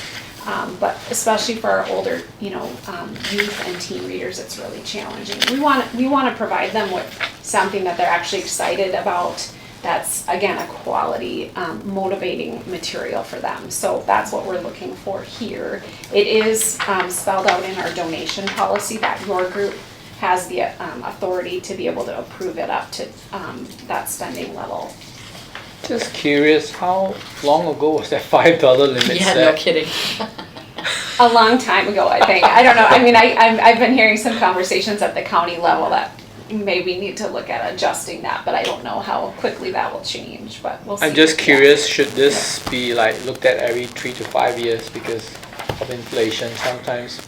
But especially for our older, youth and teen readers, it's really challenging. We want to provide them with something that they're actually excited about. That's, again, a quality, motivating material for them. So that's what we're looking for here. It is spelled out in our donation policy that your group has the authority to be able to approve it up to that spending level. Just curious, how long ago was that $5 limit Yeah, set? no kidding. A long time ago, I think. I don't know. I mean, I've been hearing some conversations at the county level that maybe need to look at adjusting that, but I don't know how quickly that will change, but we'll see. I'm just curious, should this be like looked at every 3 to 5 years because of inflation? Sometimes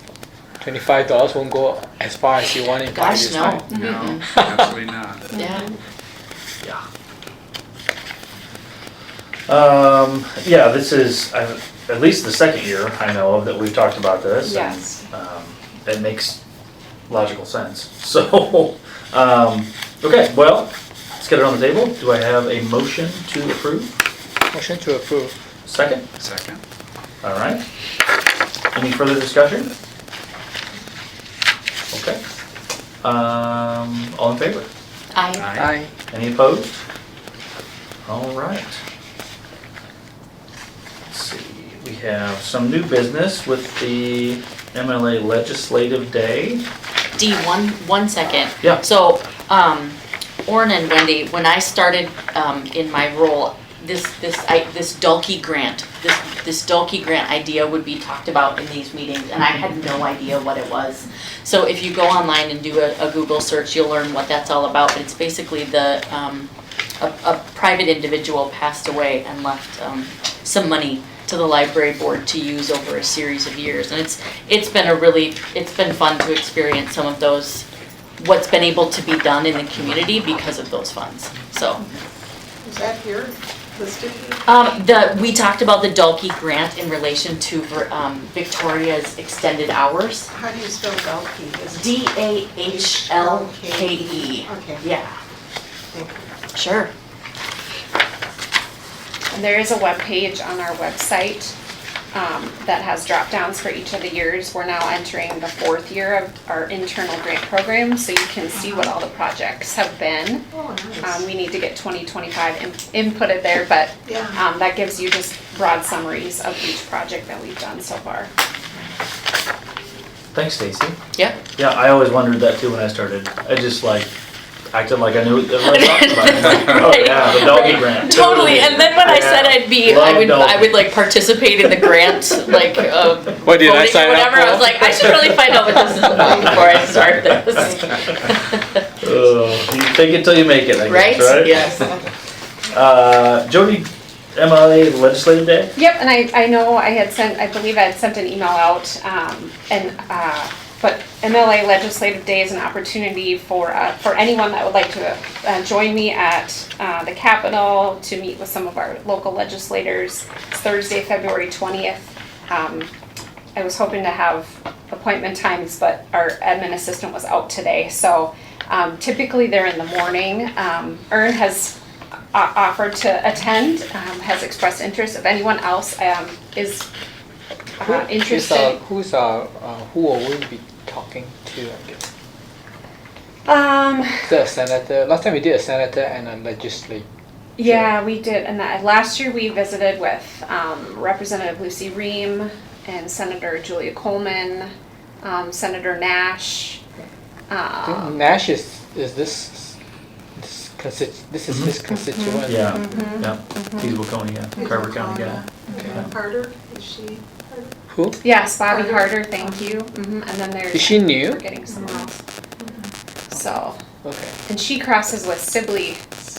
$25 won't go as far as you want in 5 Gosh, years' no. time. No, absolutely not. Yeah. Yeah, this is at least the second year I know of that we've talked about this. Yes. And it makes logical sense. So, okay, well, let's get it on the table. Do I have a motion to approve? Motion to approve. Second? Second? All right. Any further discussion? Okay. All in favor? I Any opposed? All right. Let's see, we have some new business with the MLA Legislative Day. D, one second. Yeah. So, Orrin and Wendy, when I started in my role, this Dulkey grant, this Dulkey grant idea would be talked about in these meetings, and I had no idea what it was. So if you go online and do a Google search, you'll learn what that's all about. But it's basically a private individual passed away and left some money to the library board to use over a series of years, and it's been fun to experience some of those, what's been able to be done in the community because of those funds. So Is that here listed here? we talked about the Dulkey grant in relation to Victoria's extended hours. How do you spell Dalkey? Is it- DAHLKE. Okay, Yeah, thank you. sure. And there is a web page on our website that has drop downs for each of the years. We're now entering the 4th year of our internal grant program, so you can see what all the projects have been. Oh, nice. We need to get 2025 inputted there, but Yeah. that gives you just broad summaries of each project that we've done so far. Thanks, Stacy. Yep. Yeah, I always wondered that too when I started. I just acted like I knew what I was talking about. Oh yeah, the Dulkey grant. Totally, and then when I said I Love would like participate in the grant, like What did I voting sign or up whatever, I was for? like, I should really find out what this is about before I start this. You take it till you make it, I Right? guess, right? Yes. Jody, MLA Legislative Day? Yep, and I know I believe I had sent an email out, but MLA Legislative Day is an opportunity for anyone that would like to join me at the Capitol to meet with some of our local legislators. It's Thursday, February 20th. I was hoping to have appointment times, but our admin assistant was out today, so typically they're in the morning. Earn has offered to attend, has expressed interest. If anyone else is interested. Who will we be talking to, I guess? Is that a senator? Last time we did a senator and a legislator. Yeah, we did, and last year we visited with Representative Lucy Ream and Senator Julia Coleman, Senator Nash. Nash is this his constituent? Yeah, yeah. He's Waconia, Carver County guy. And Carter, is she? Who? Yes, Bobby Harder, thank you. And then there's. Is she new? Forgetting someone else. So, Okay. and she crosses with Sibley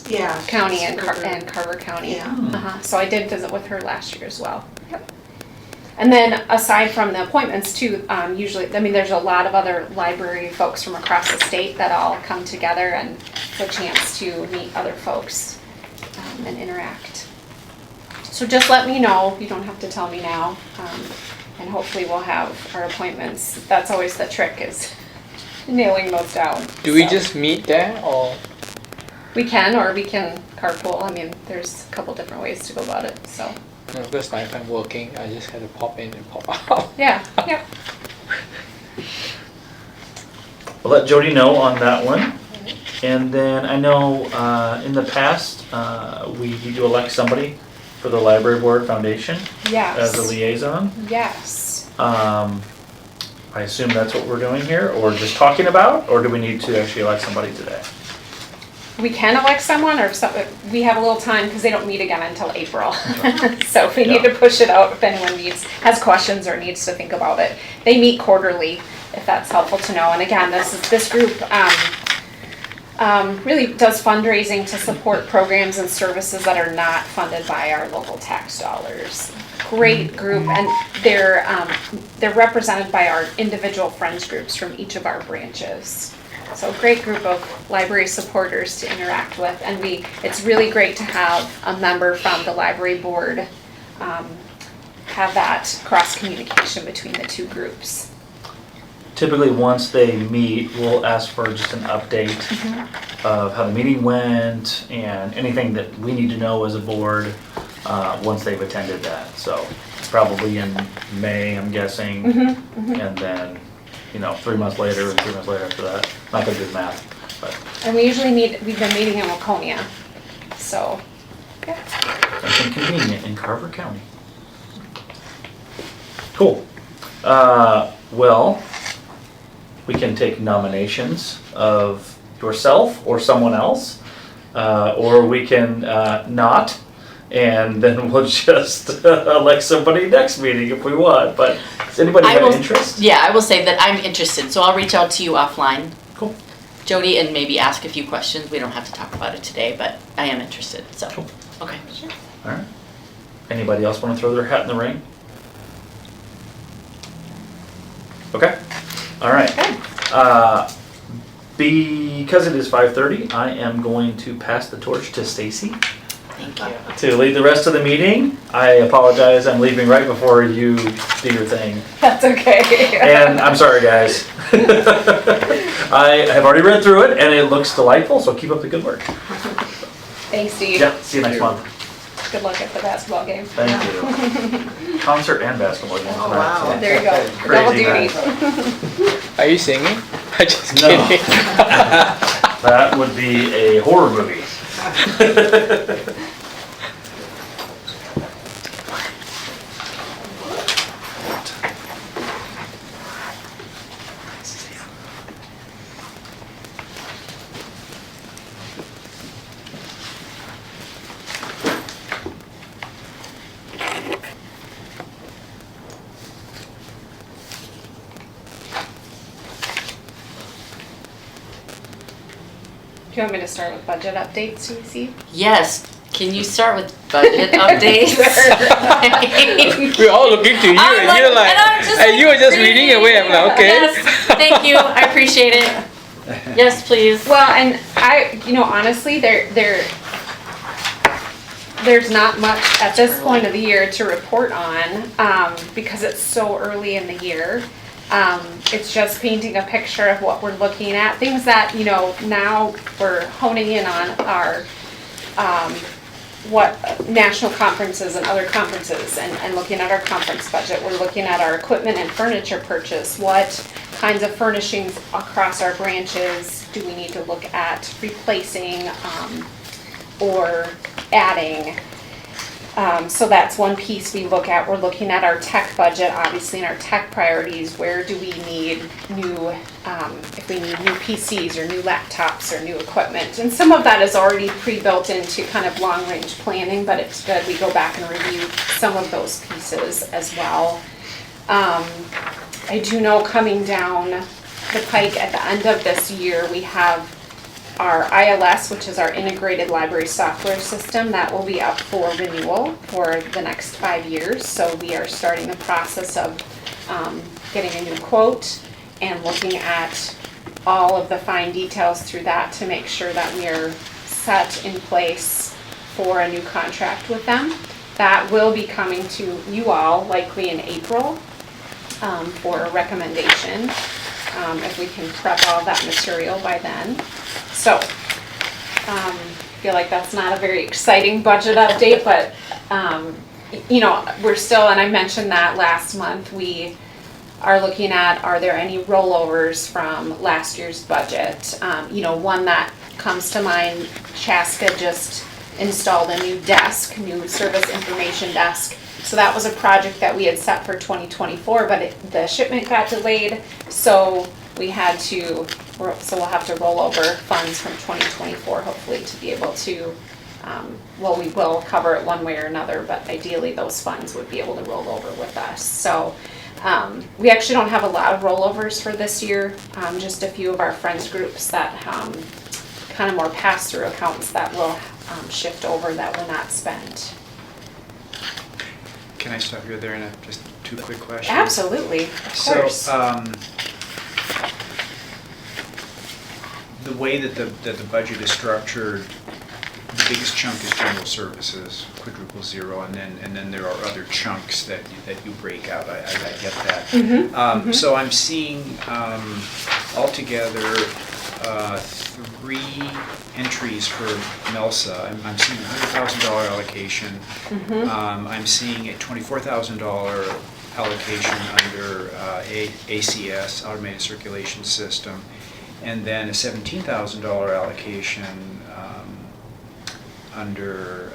Yeah. County and Carver County. Yeah. So I did visit with her last year as well. Yep. And then aside from the appointments too, usually, I mean, there's a lot of other library folks from across the state that all come together, and it's a chance to meet other folks and interact. So just let me know, you don't have to tell me now, and hopefully we'll have our appointments. That's always the trick, is nailing those down. Do we So just meet there or? we can, or we can carpool. I mean, there's a couple different ways to go about it, so. No, because like if I'm working, I just had to pop in and pop out. Yeah, yeah. We'll let Jody know on that one. And then I know in the past, we do elect somebody for the Library Board Foundation Yes. as a liaison. Yes. I assume that's what we're doing here, or just talking about, or do we need to actually elect somebody today? We can elect someone, or we have a little time because they don't meet again until April. So if we need to push it out, if anyone has questions or needs to think about it. They meet quarterly, if that's helpful to know. And again, this group really does fundraising to support programs and services that are not funded by our local tax dollars. Great group, and they're represented by our individual friends groups from each of our branches. So great group of library supporters to interact with, and it's really great to have a member from the library board have that cross communication between the two groups. Typically, once they meet, we'll ask for just an update of how the meeting went and anything that we need to know as a board once they've attended that. So probably in May, I'm guessing, and then 3 months later and 3 months later after that. Not gonna do the math, but And we've been meeting in Waconia, so, yeah. something convenient in Carver County. Cool. Well, we can take nominations of yourself or someone else, or we can not, and then we'll just elect somebody next meeting if we want. But does anybody have interest? Yeah, I will say that I'm interested, so I'll reach out to you offline. Cool. Jody, and maybe ask a few questions. We don't have to talk about it today, but I am interested, so. Cool. Okay. All right. Anybody else want to throw their hat in the ring? Okay. All right. Because it is 5:30, I am going to pass the torch to Stacy Thank you. to lead the rest of the meeting. I apologize, I'm leaving right before you do your thing. That's okay. And I'm sorry, guys. I have already read through it and it looks delightful, so keep up the good work. Thanks, Steve. Yeah, see you next month. Good luck at the basketball game. Thank you. Concert and basketball game Oh, tonight. wow. so- There you go. Crazy Double night. duty. Are you singing? I'm just No. kidding. That would be a horror movie. Do you want me to start with budget updates, Stacy? Yes, can you start with budget updates? We're all looking to you, I'm and you're like, and I'm just and you were just reading away. I'm like, okay. Yes, thank you, I appreciate it. Yes, please. Well, and honestly, there's not much at this point of the year to report on, because it's so early in the year. It's just painting a picture of what we're looking at, things that, now we're honing in on are, what national conferences and other conferences, and looking at our conference budget. We're looking at our equipment and furniture purchase. What kinds of furnishings across our branches do we need to look at replacing, or adding? So that's one piece we look at. We're looking at our tech budget, obviously, and our tech priorities. Where do we need new, if we need new PCs or new laptops or new equipment? And some of that is already pre-built into kind of long-range planning, but it's good we go back and review some of those pieces as well. I do know coming down the pike at the end of this year, we have our ILS, which is our integrated library software system, that will be up for renewal for the next 5 years. So we are starting the process of getting a new quote and looking at all of the fine details through that to make sure that we are set in place for a new contract with them. That will be coming to you all likely in April for a recommendation, if we can prep all that material by then. So, I feel like that's not a very exciting budget update, but, you know, we're still, and I mentioned that last month, we are looking at, are there any rollovers from last year's budget? You know, one that comes to mind, Chaska just installed a new desk, new service information desk. So that was a project that we had set for 2024, but the shipment got delayed, so we had to, so we'll have to roll over funds from 2024 hopefully to be able to, well, we will cover it one way or another, but ideally those funds would be able to roll over with us. So we actually don't have a lot of rollovers for this year, just a few of our friends groups that kind of more pass-through accounts that will shift over that were not spent. Can I stop you there and just 2 quick questions? Absolutely, of course. So, the way that the budget is structured, the biggest chunk is general services, quadruple zero, and then there are other chunks that you break out. I get that. So I'm seeing altogether 3 entries for MELSA. I'm seeing a $100,000 allocation. I'm seeing a $24,000 allocation under ACS, Automated Circulation System, and then a $17,000 allocation under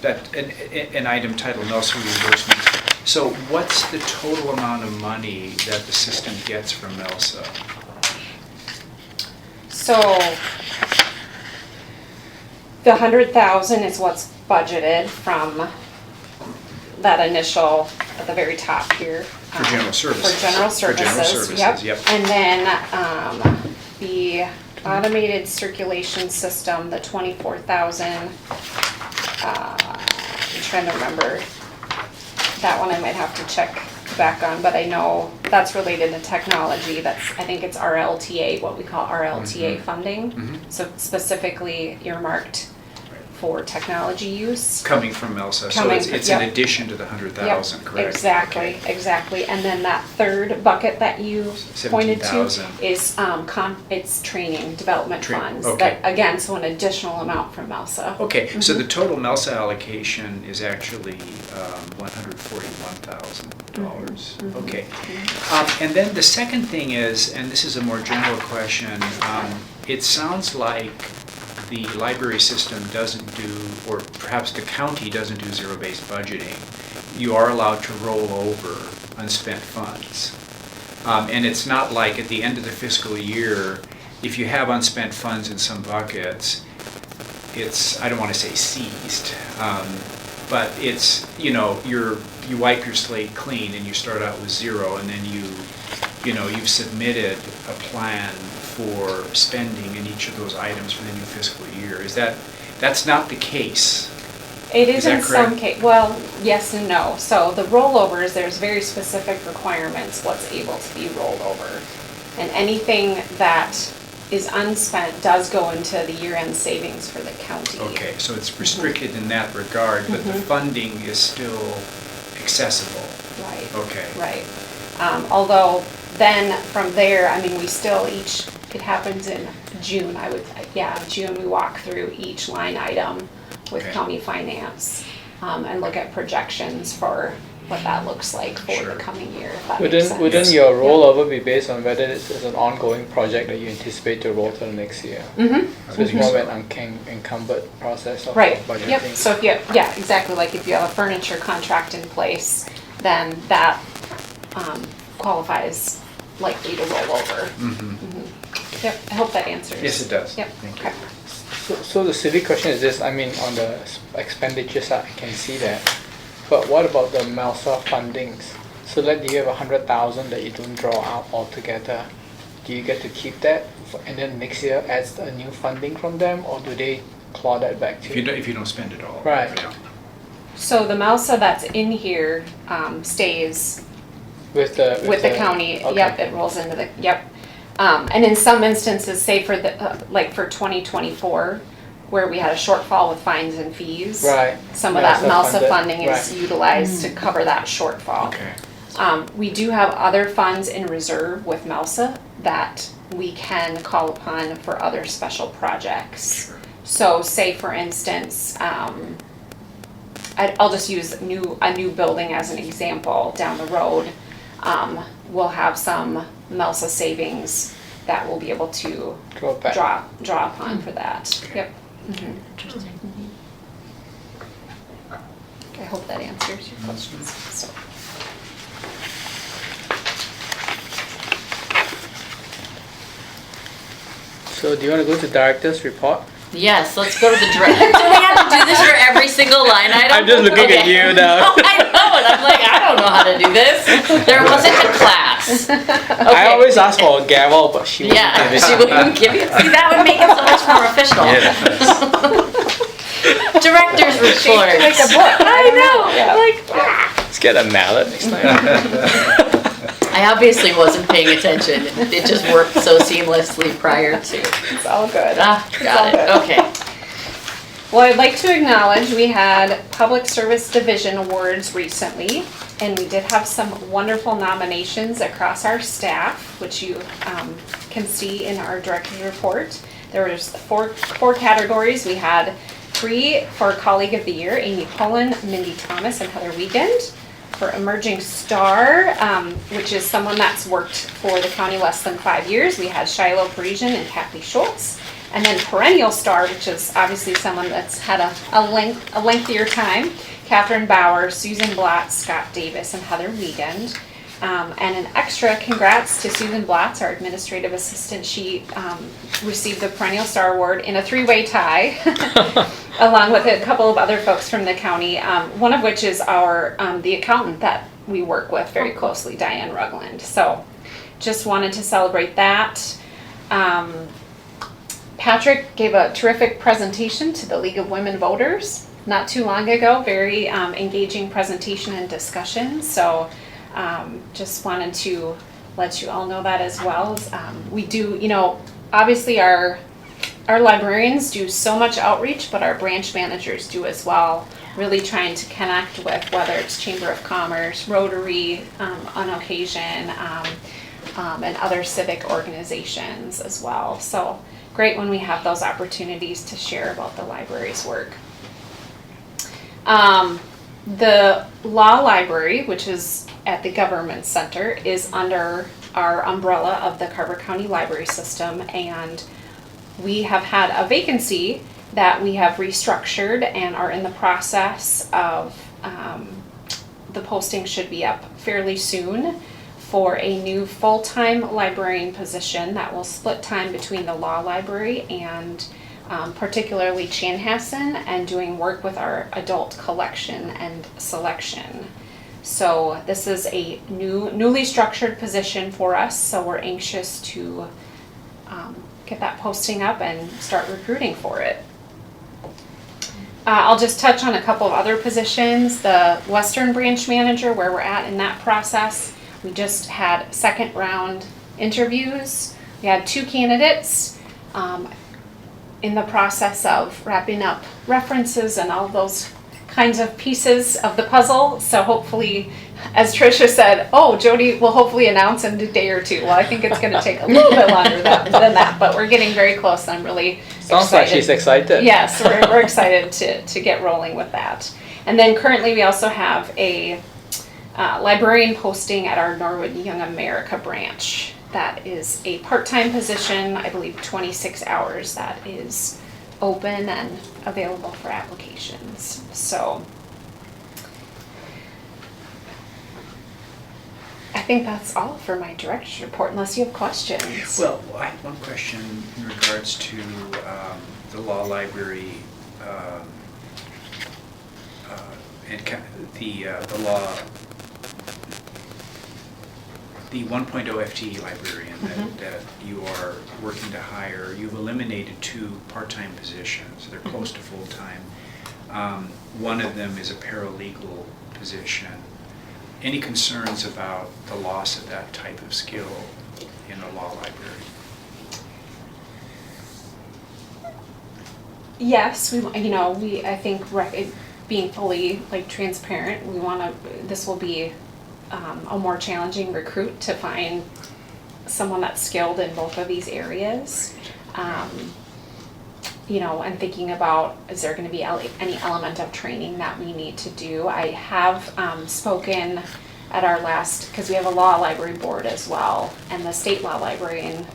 that an item titled MELSA reimbursement. So what's the total amount of money that the system gets from MELSA? So the 100,000 is what's budgeted from that initial at the very top here. For general services. For general services. For general services, yep. And then the automated circulation system, the 24,000. I'm trying to remember. That one I might have to check back on, but I know that's related to technology. That's, I think it's RLTA, what we call RLTA funding. So specifically earmarked for technology use. Coming from MELSA, so Coming it's yep. in addition to the 100,000, correct? Exactly, Okay. exactly. And then that third bucket that you pointed to 17,000. is it's training, development funds. Okay. That, again, so an additional amount from MELSA. Okay, so the total MELSA allocation is actually $141,000. Okay. And then the second thing is, and this is a more general question, it sounds like the library system doesn't do, or perhaps the county doesn't do zero-based budgeting. You are allowed to roll over unspent funds. And it's not like at the end of the fiscal year, if you have unspent funds in some buckets, it's, I don't want to say seized, but it's, you know, you wipe your slate clean and you start out with 0, and then you've submitted a plan for spending in each of those items for the new fiscal year. That's not the case? It is that in some correct? case, well, yes and no. So the rollovers, there's very specific requirements what's able to be rolled over. And anything that is unspent does go into the year-end savings for the county. Okay, so it's restricted in that regard, but the funding is still accessible. Right. Okay. Right. Although then from there, I mean, we still it happens in June, June we walk through each line item with Okay. county finance and look at projections for what that looks like for Sure. the coming year, if that makes sense. Wouldn't your rollover be based on whether it's an ongoing project that you anticipate to roll to the next year? So it's more of an unencumbered process of Right, budgeting? yep, so if exactly, like if you have a furniture contract in place, then that qualifies likely to roll over. Yep, I hope that answers. Yes, it does. Yep, Thank you. okay. So the silly question is this, I mean, on the expenditure side, I can see that. But what about the MELSA fundings? So like you have 100,000 that you don't draw out altogether. Do you get to keep that and then next year adds a new funding from them, or do they claw that back to If you don't spend it all. Right. Yeah. So the MALSA that's in here stays with the county. Okay. Yep, it rolls into the, yep. And in some instances, say for the, like for 2024, where we had a shortfall with fines and fees. Right. Some of that MALSA funded. funding is Right. utilized to cover that shortfall. Okay. We do have other funds in reserve with MALSA that we can call upon for other special projects. Sure. So say for instance, I'll just use a new building as an example down the road. We'll have some MALSA savings that we'll be able to Draw back. draw upon for that. Okay. Yep. I hope that answers your questions. So. So do you want to go to director's report? Yes, let's go to the director. Do we have to do this for every single line item? I'm just looking at you now. I know, and I'm like, I don't know how to do this. There wasn't a class. I always ask for a gavel, but she won't Yeah, give it she to me. wouldn't give you. See, that would make it so much more official. Director's report. Like a book. I know. Yeah. Like, Let's get a mallet next time. I obviously wasn't paying attention. It just worked so seamlessly prior to. It's all good. Ah, all got good. it. Okay. Well, I'd like to acknowledge we had Public Service Division Awards recently, and we did have some wonderful nominations across our staff, which you can see in our director's report. There was four categories. We had 3 for Colleague of the Year, Amy Pullen, Mindy Thomas, and Heather Wiegand. For Emerging Star, which is someone that's worked for the county less than 5 years, we had Shiloh Parisian and Kathy Schultz. And then Perennial Star, which is obviously someone that's had a lengthier time, Catherine Bauer, Susan Blatz, Scott Davis, and Heather Wiegand. And an extra congrats to Susan Blatz, our administrative assistant. She received the Perennial Star Award in a 3-way tie, along with a couple of other folks from the county, one of which is our the accountant that we work with very closely, Diane Rugland. So just wanted to celebrate that. Patrick gave a terrific presentation to the League of Women Voters not too long ago, very engaging presentation and discussion. So just wanted to let you all know that as well. We do, obviously our librarians do so much outreach, but our branch managers do as well, really trying to connect with whether it's Chamber of Commerce, Rotary on occasion, and other civic organizations as well. So great when we have those opportunities to share about the library's work. The law library, which is at the government center, is under our umbrella of the Carver County Library System, and we have had a vacancy that we have restructured and are in the process of, the posting should be up fairly soon, for a new full-time librarian position that will split time between the law library and particularly Chanhassen, and doing work with our adult collection and selection. So this is a newly structured position for us, so we're anxious to get that posting up and start recruiting for it. I'll just touch on a couple of other positions. The Western Branch Manager, where we're at in that process, we just had second round interviews. We had 2 candidates. In the process of wrapping up references and all those kinds of pieces of the puzzle. So hopefully, as Tricia said, Jody will hopefully announce in a day or 2. Well, I think it's going to take a little bit longer than that, but we're getting very close. I'm really Sounds excited. like she's excited. Yes, we're excited to get rolling with that. And then currently we also have a librarian posting at our Norwood Young America branch. That is a part-time position, I believe 26 hours, that is open and available for applications. So I think that's all for my director's report, unless you have questions. Well, I have one question in regards to the law library and the law the 1.0 FTE librarian that you are working to hire, you've eliminated 2 part-time positions. They're close to full-time. One of them is a paralegal position. Any concerns about the loss of that type of skill in a law library? Yes, I think being fully transparent, this will be a more challenging recruit to find someone that's skilled in both of these areas. And thinking about, is there gonna be any element of training that we need to do? I have spoken at our last, because we have a law library board as well, and the state law librarian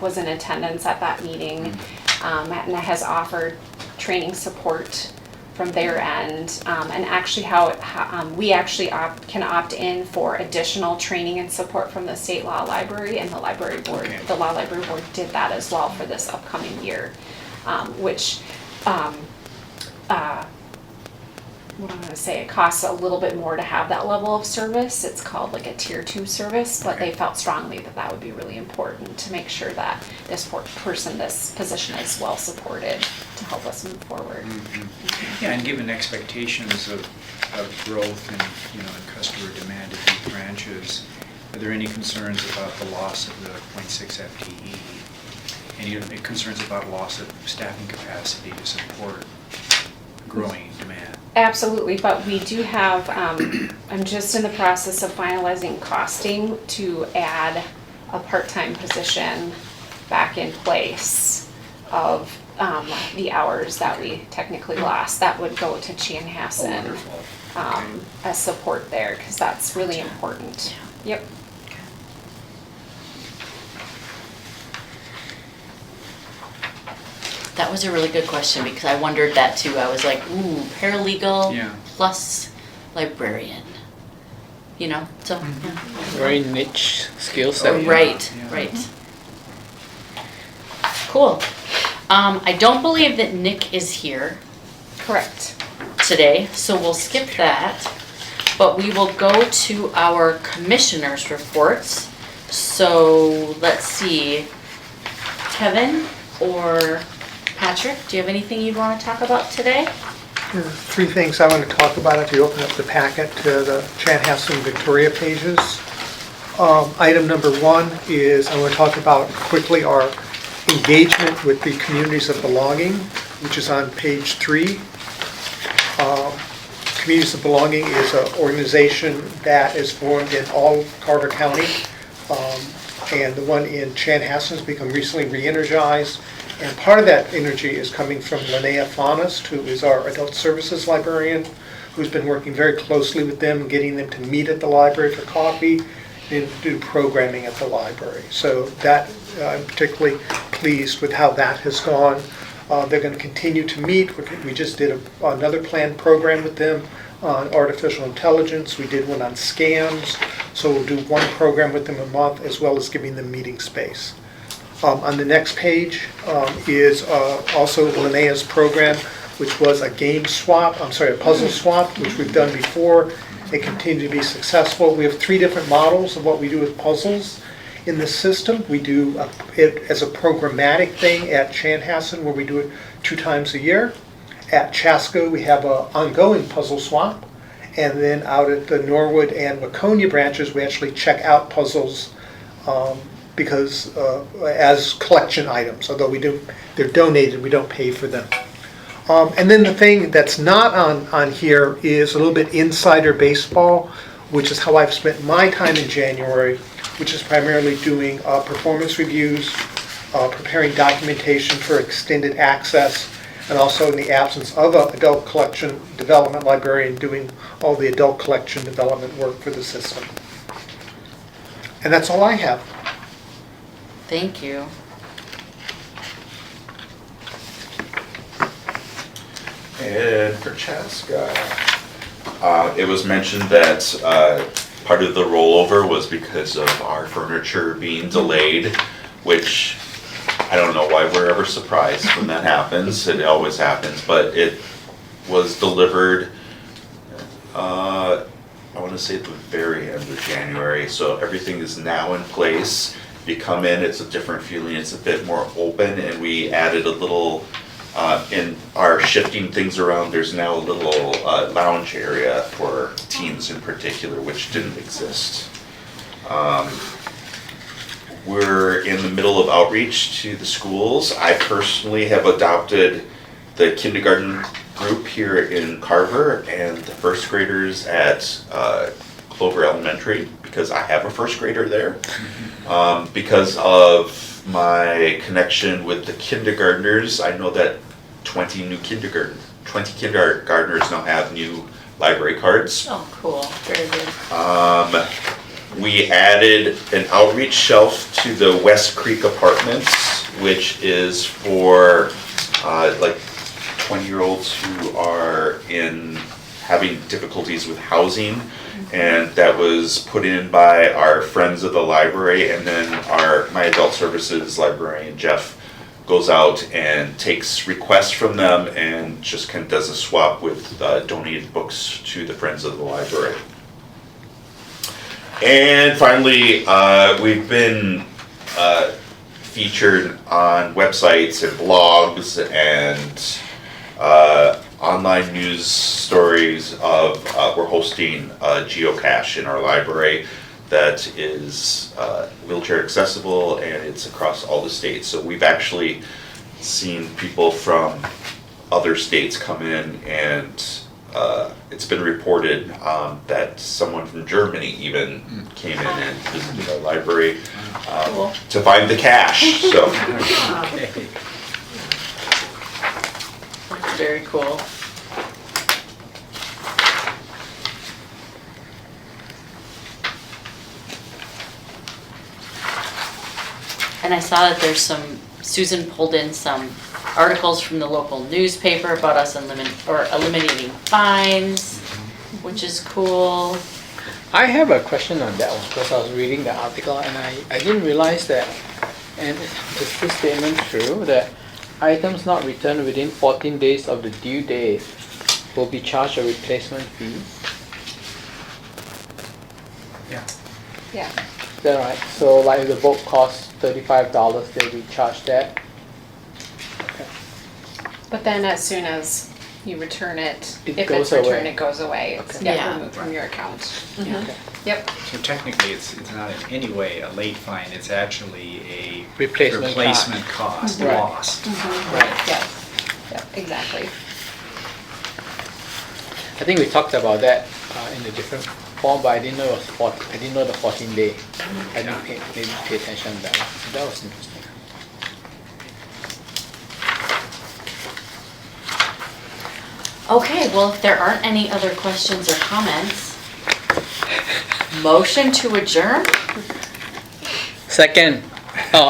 was in attendance at that meeting, and has offered training support from their end, and actually we actually can opt in for additional training and support from the state law library, and the library board, the law library board did that as well for this upcoming year, which what I'm gonna say, it costs a little bit more to have that level of service. It's called like a tier 2 service, but they felt strongly that would be really important to make sure that this position is well supported to help us move forward. Yeah, and given expectations of growth and and customer demand at these branches, are there any concerns about the loss of the 0.6 FTE? Any concerns about loss of staffing capacity to support growing demand? Absolutely, but we do have, I'm just in the process of finalizing costing to add a part-time position back in place of the hours that we technically lost. That would go to Chanhassen as support there, because that's really important. Yep. That was a really good question, because I wondered that too. I was like, ooh, paralegal plus librarian. So. Very niche skill set. Right. Cool. I don't believe that Nick is here Correct. today, so we'll skip that. But we will go to our commissioners' reports. So let's see, Kevin or Patrick, do you have anything you want to talk about today? There are 3 things I want to talk about if you open up the packet to the Chanhassen Victoria pages. Item number 1 is I want to talk about quickly our engagement with the communities of belonging, which is on page 3. Communities of Belonging is an organization that is formed in all of Carver County, and the one in Chanhassen has become recently re-energized. And part of that energy is coming from Linnea Faunus, who is our adult services librarian, who's been working very closely with them, getting them to meet at the library for coffee and do programming at the library. So that, I'm particularly pleased with how that has gone. They're going to continue to meet. We just did another planned program with them on artificial intelligence. We did one on scams. So we'll do one program with them a month, as well as giving them meeting space. On the next page is also Linnea's program, which was a puzzle swap, which we've done before. They continue to be successful. We have 3 different models of what we do with puzzles in this system. We do it as a programmatic thing at Chanhassen, where we do it 2 times a year. At Chaska, we have an ongoing puzzle swap. And then out at the Norwood and Waconia branches, we actually check out puzzles because as collection items, although they're donated, we don't pay for them. And then the thing that's not on here is a little bit insider baseball, which is how I've spent my time in January, which is primarily doing performance reviews, preparing documentation for extended access, and also in the absence of an adult collection development librarian doing all the adult collection development work for the system. And that's all I have. Thank you. And for Chaska, it was mentioned that part of the rollover was because of our furniture being delayed, which I don't know why we're ever surprised when that happens. It always happens, but it was delivered I want to say at the very end of January, so everything is now in place. If you come in, it's a different feeling, it's a bit more open, and we added a little, in our shifting things around, there's now a little lounge area for teens in particular, which didn't exist. We're in the middle of outreach to the schools. I personally have adopted the kindergarten group here in Carver and the first graders at Clover Elementary because I have a first grader there. Because of my connection with the kindergartners, I know that 20 kindergartners now have new library cards. Oh, cool, very good. We added an outreach shelf to the West Creek Apartments, which is for like 20-year-olds who are having difficulties with housing. And that was put in by our friends of the library, and then my adult services librarian, Jeff, goes out and takes requests from them and just kind of does a swap with donated books to the friends of the library. And finally, we've been featured on websites and blogs and online news stories of we're hosting a geocache in our library that is wheelchair accessible, and it's across all the states. So we've actually seen people from other states come in, and it's been reported that someone from Germany even came in and visited our library to find the cache. So. Okay. Very cool. And I saw that there's Susan pulled in some articles from the local newspaper about us eliminating fines, which is cool. I have a question on that one because I was reading the article and I didn't realize that, and is this statement true, that items not returned within 14 days of the due date will be charged a replacement fee? Yeah. Yeah. Is that right? So like if the book costs $35, they'll be charged that? Okay. But then as soon as you return it, It if goes it's returned, away. it goes away. It's Okay. Yeah. removed from your account. Okay. Yep. So technically, it's not in any way a late fine, it's actually a Replacement cost Right. lost. Right. Yes. Yep, exactly. I think we talked about that in a different form, but I didn't know it was I didn't know the 14 day. I didn't maybe pay attention to that one. So that was interesting. Okay, well, if there aren't any other questions or comments, motion to adjourn? Second. Oh,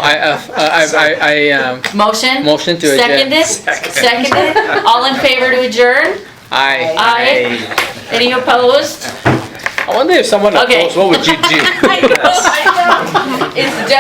Motion? Motion to adjourn. Seconded? All in favor to adjourn? Aye. Aye. Any opposed? I wonder if someone Okay. opposed, what would you do? I know. It's definitely